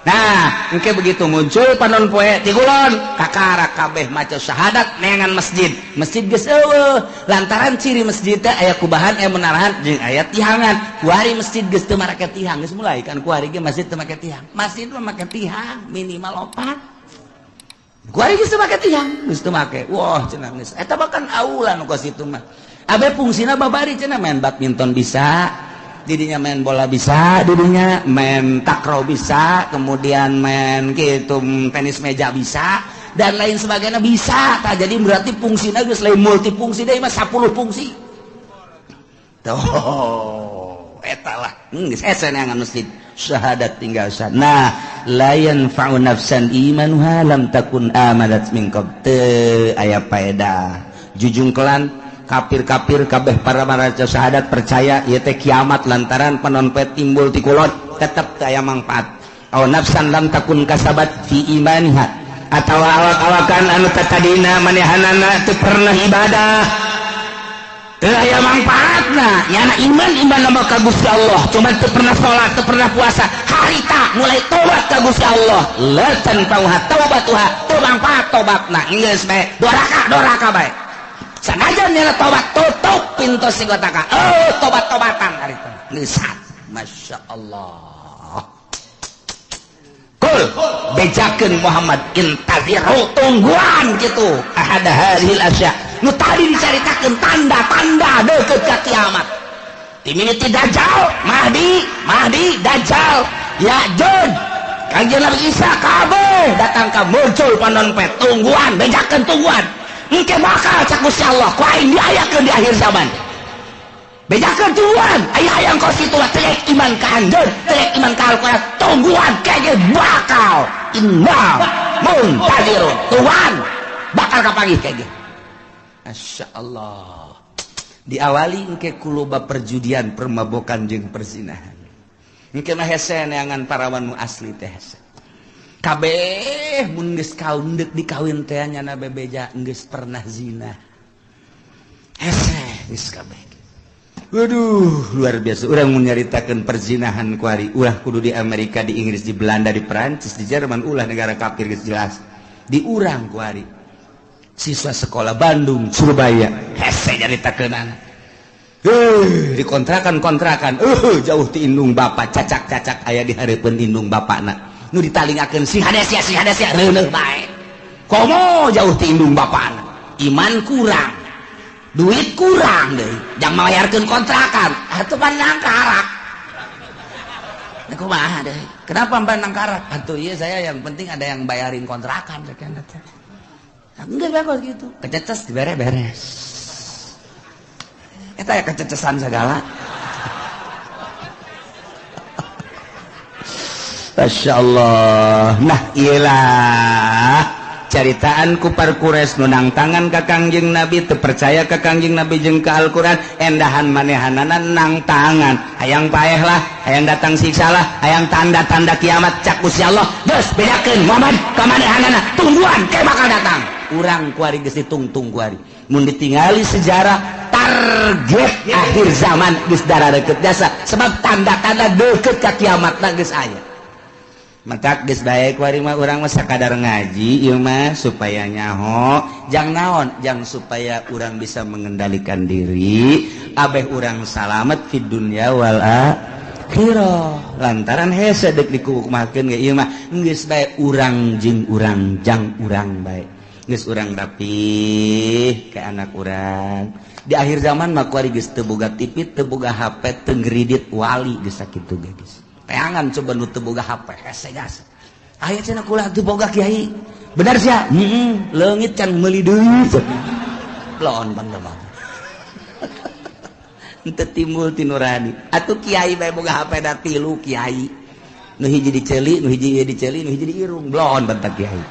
Nah, engke begitu muncul panon poe ti kulon kakara kabeh maca syahadat neangan masjid. Masjid geus eueuh. Lantaran ciri masjid teh aya kubahan aya menarahan jeung aya tihangan. Kuari masjid geus teu make tihang geus mulai kan kuari ge masjid teu make tihang. Masjid mah make tihang minimal 4. Kuari geus teu make tihang, geus teu make. Wah, cenah geus eta bahkan aula nu ka situ mah. Abe fungsina babari cenah main badminton bisa. Didinya main bola bisa, didinya main takraw bisa, kemudian main gitu tenis meja bisa dan lain sebagainya bisa. Tak jadi berarti fungsinya geus lain multifungsi deui mah 10 fungsi. Tuh, eta lah. Geus ese neangan masjid syahadat tinggal sah. Nah, la yanfa'u nafsan imanuha lam takun amadat min qabl. Teu aya paedah. Jujungkelan kafir-kafir kabeh para maca syahadat percaya ieu teh kiamat lantaran panonpet timbul ti kulon tetep teu aya mangpaat. Aw nafsan lam takun kasabat fi imaniha atawa awak-awakan anu tatadina manehanana teu pernah ibadah teu aya mangpaatna nyana iman nama ka Gusti Allah cuma teu pernah salat teu pernah puasa harita mulai tobat ka Gusti Allah la tanfa'uha taubatuha teu mangpaat tobatna geus bae doraka bae. Sanajan nila tobat tutup pintu sigotaka. Tobat-tobatan hari itu. Nisat. Masya Allah. Kul bejakeun Muhammad intaziru tungguan gitu. Ahada hadhil asya. Nu tadi dicaritakeun tanda-tanda deukeut ka kiamat. Timimiti Dajjal, Mahdi, Dajjal, Ya'juj. Kanjeng Nabi Isa kabeh datang ka muncul panonpet tungguan, bejakeun tungguan. Engke bakal cak Gusti Allah ku aing diayakeun di akhir zaman. Bejakeun tungguan, aya hayang ka situ teh iman ka anjeun, teh iman ka Al-Qur'an, tungguan kege bakal inna muntazirun. Tuhan bakal kapanggih kege. Masya Allah. Diawali engke kuloba perjudian, permabokan jeung perzinahan. Engke mah hese neangan parawan nu asli teh hese. Kabeh mun geus kaun deuk dikawin teh nyana bebeja geus pernah zina. Hese geus kabeh. Waduh, luar biasa. Urang mun nyaritakeun perzinahan kuari, ulah kudu di Amerika, di Inggris, di Belanda, di Perancis, di Jerman, ulah negara kafir geus jelas. Di urang kuari. Siswa sekolah Bandung, Surabaya, hese nyaritakeunana. Di kontrakan, jauh ti indung bapa, cacak-cacak aya di hareupeun indung bapana. Nu ditalingakeun si hadesya reuneuh bae. Komo jauh ti indung bapana. Iman kurang. Duit kurang deui. Jang malayarkeun kontrakan. Atuh pandang karak. Nah, kumaha deui? Kenapa pandang karak? Atuh ieu saya yang penting ada yang bayarin kontrakan sakeun teh. Enggak bagus gitu. Kececes dibere-beres. Eta ya kececesan segala. Masya Allah. Nah iyalah caritaan kupar kures nunang tangan ka Kangjeng Nabi teu percaya ka Kangjeng Nabi jeung ka Al-Qur'an endahan manehanana nang tangan hayang paeh lah hayang datang siksa lah hayang tanda-tanda kiamat cak Gusti Allah geus bedakeun Muhammad ka manehanana tungguan ke bakal datang urang kuari geus ditungtung kuari mun ditingali sejarah target akhir zaman geus dararekeut jasa sebab tanda-tanda deukeut ka kiamatna geus aya. Maka geus bae kuari mah urang mah sakadar ngaji ieu mah supaya nyaho jang naon jang supaya urang bisa mengendalikan diri abeh urang salamet fid dunya wal akhirah lantaran hese deuk dikukumakeun ge ieu mah geus bae urang jeung urang jang urang bae geus urang rapih ke anak urang di akhir zaman mah kuari geus teu boga TV teu boga HP teu ngridit wali geus sakitu ge geus teangan coba nu teu boga HP hese gas aya cenah kulah teu boga kiai bener sia leungit can meuli deui laon pandaman henteu timbul ti nurani atuh kiai bae boga HP da 3 kiai nu hiji diceuli nu hiji diceuli nu hiji diirung laon bentak kiai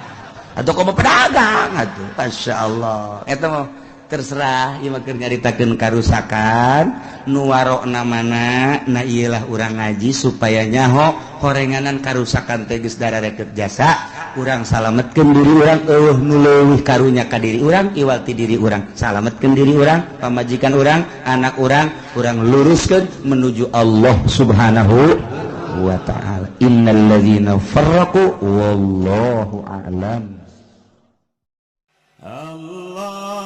atuh komo pedagang atuh masyaallah eta mah terserah ieu mah keur nyaritakeun karusakan nu warokna mana na iyalah urang ngaji supaya nyaho korenganan karusakan teges darah reket jasa urang salametkeun diri urang eueuh nu leuwih karunya ka diri urang iwal ti diri urang salametkeun diri urang pamajikan urang anak urang luruskeun menuju Allah Subhanahu wa ta'ala. Innal ladzina farraqu wallahu a'lam. Allahu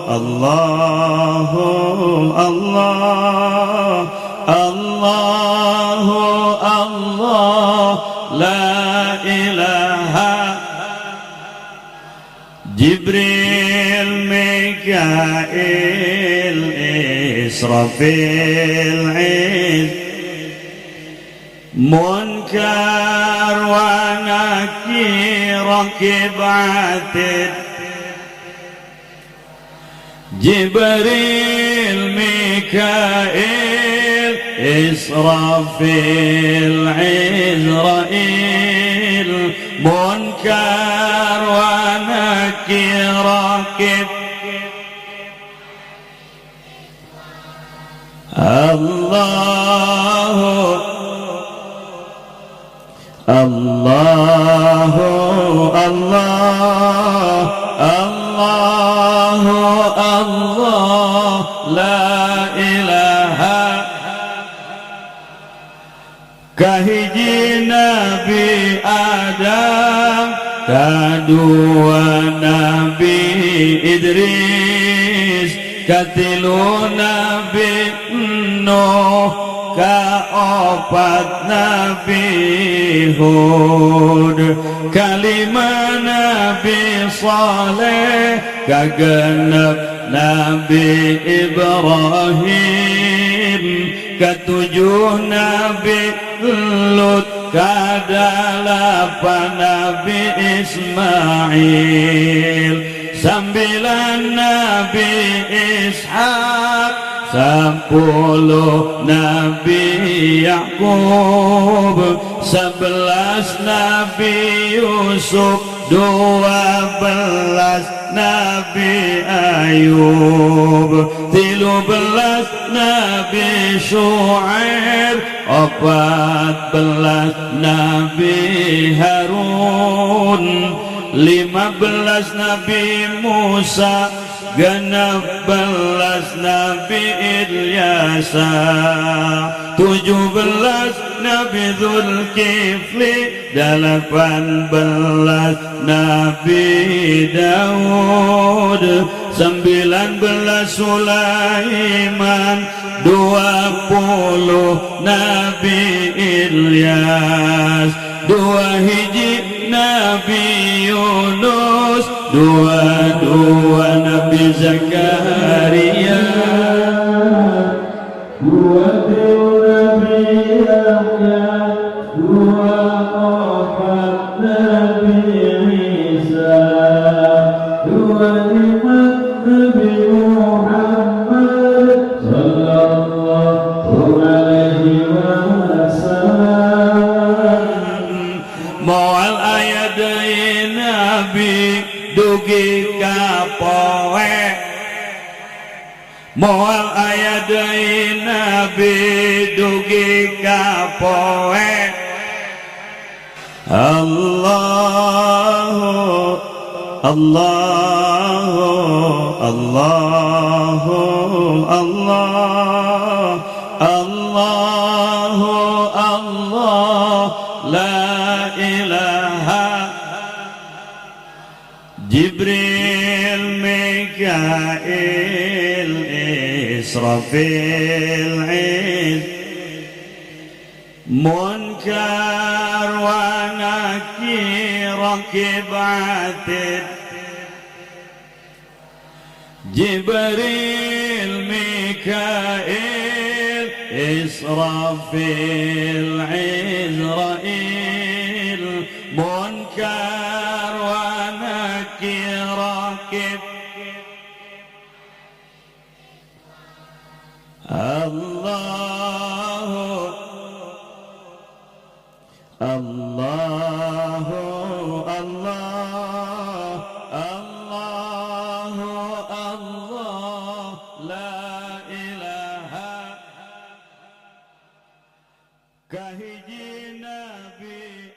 Allahu Allah Allahu Allah la ilaha Jibril Mikail Israfil Munkar wa Nakir Rakib Atid Jibril Mikail Israfil Izrail Munkar wa Nakir Rakib Allahu Allah Allahu Allah la ilaha kahiji Nabi Adam kadua Nabi Idris katilu Nabi Nuh kaopat Nabi Hud kalima Nabi Saleh kagenep Nabi Ibrahim katujuh Nabi Lut kadalapan Nabi Ismail sambilan Nabi Ishaq 10 Nabi Yakub 11 Nabi Yusuf 12 Nabi Ayub 13 Nabi Syuaib 14 Nabi Harun 15 Nabi Musa 16 Nabi Ilyasa 17 Nabi Zulkifli 18 Nabi Daud 19 Sulaiman 20 Nabi Ilyas 2 hiji Nabi Yunus 22 Nabi Zakaria 20 Nabi Yahya 24 Nabi Isa 25 Nabi Muhammad sallallahu alaihi wasallam moal ayat dari Nabi dugi kapoe moal ayat dari Nabi dugi kapoe Allahu Allahu Allahu Allah Allahu Allah la ilaha Jibril Mikail Israfil Munkar wa Nakir Rakib Atid Jibril Mikail Israfil Izrail Munkar wa Nakir Rakib Allahu Allahu Allah Allahu Allah la ilaha kahiji nabi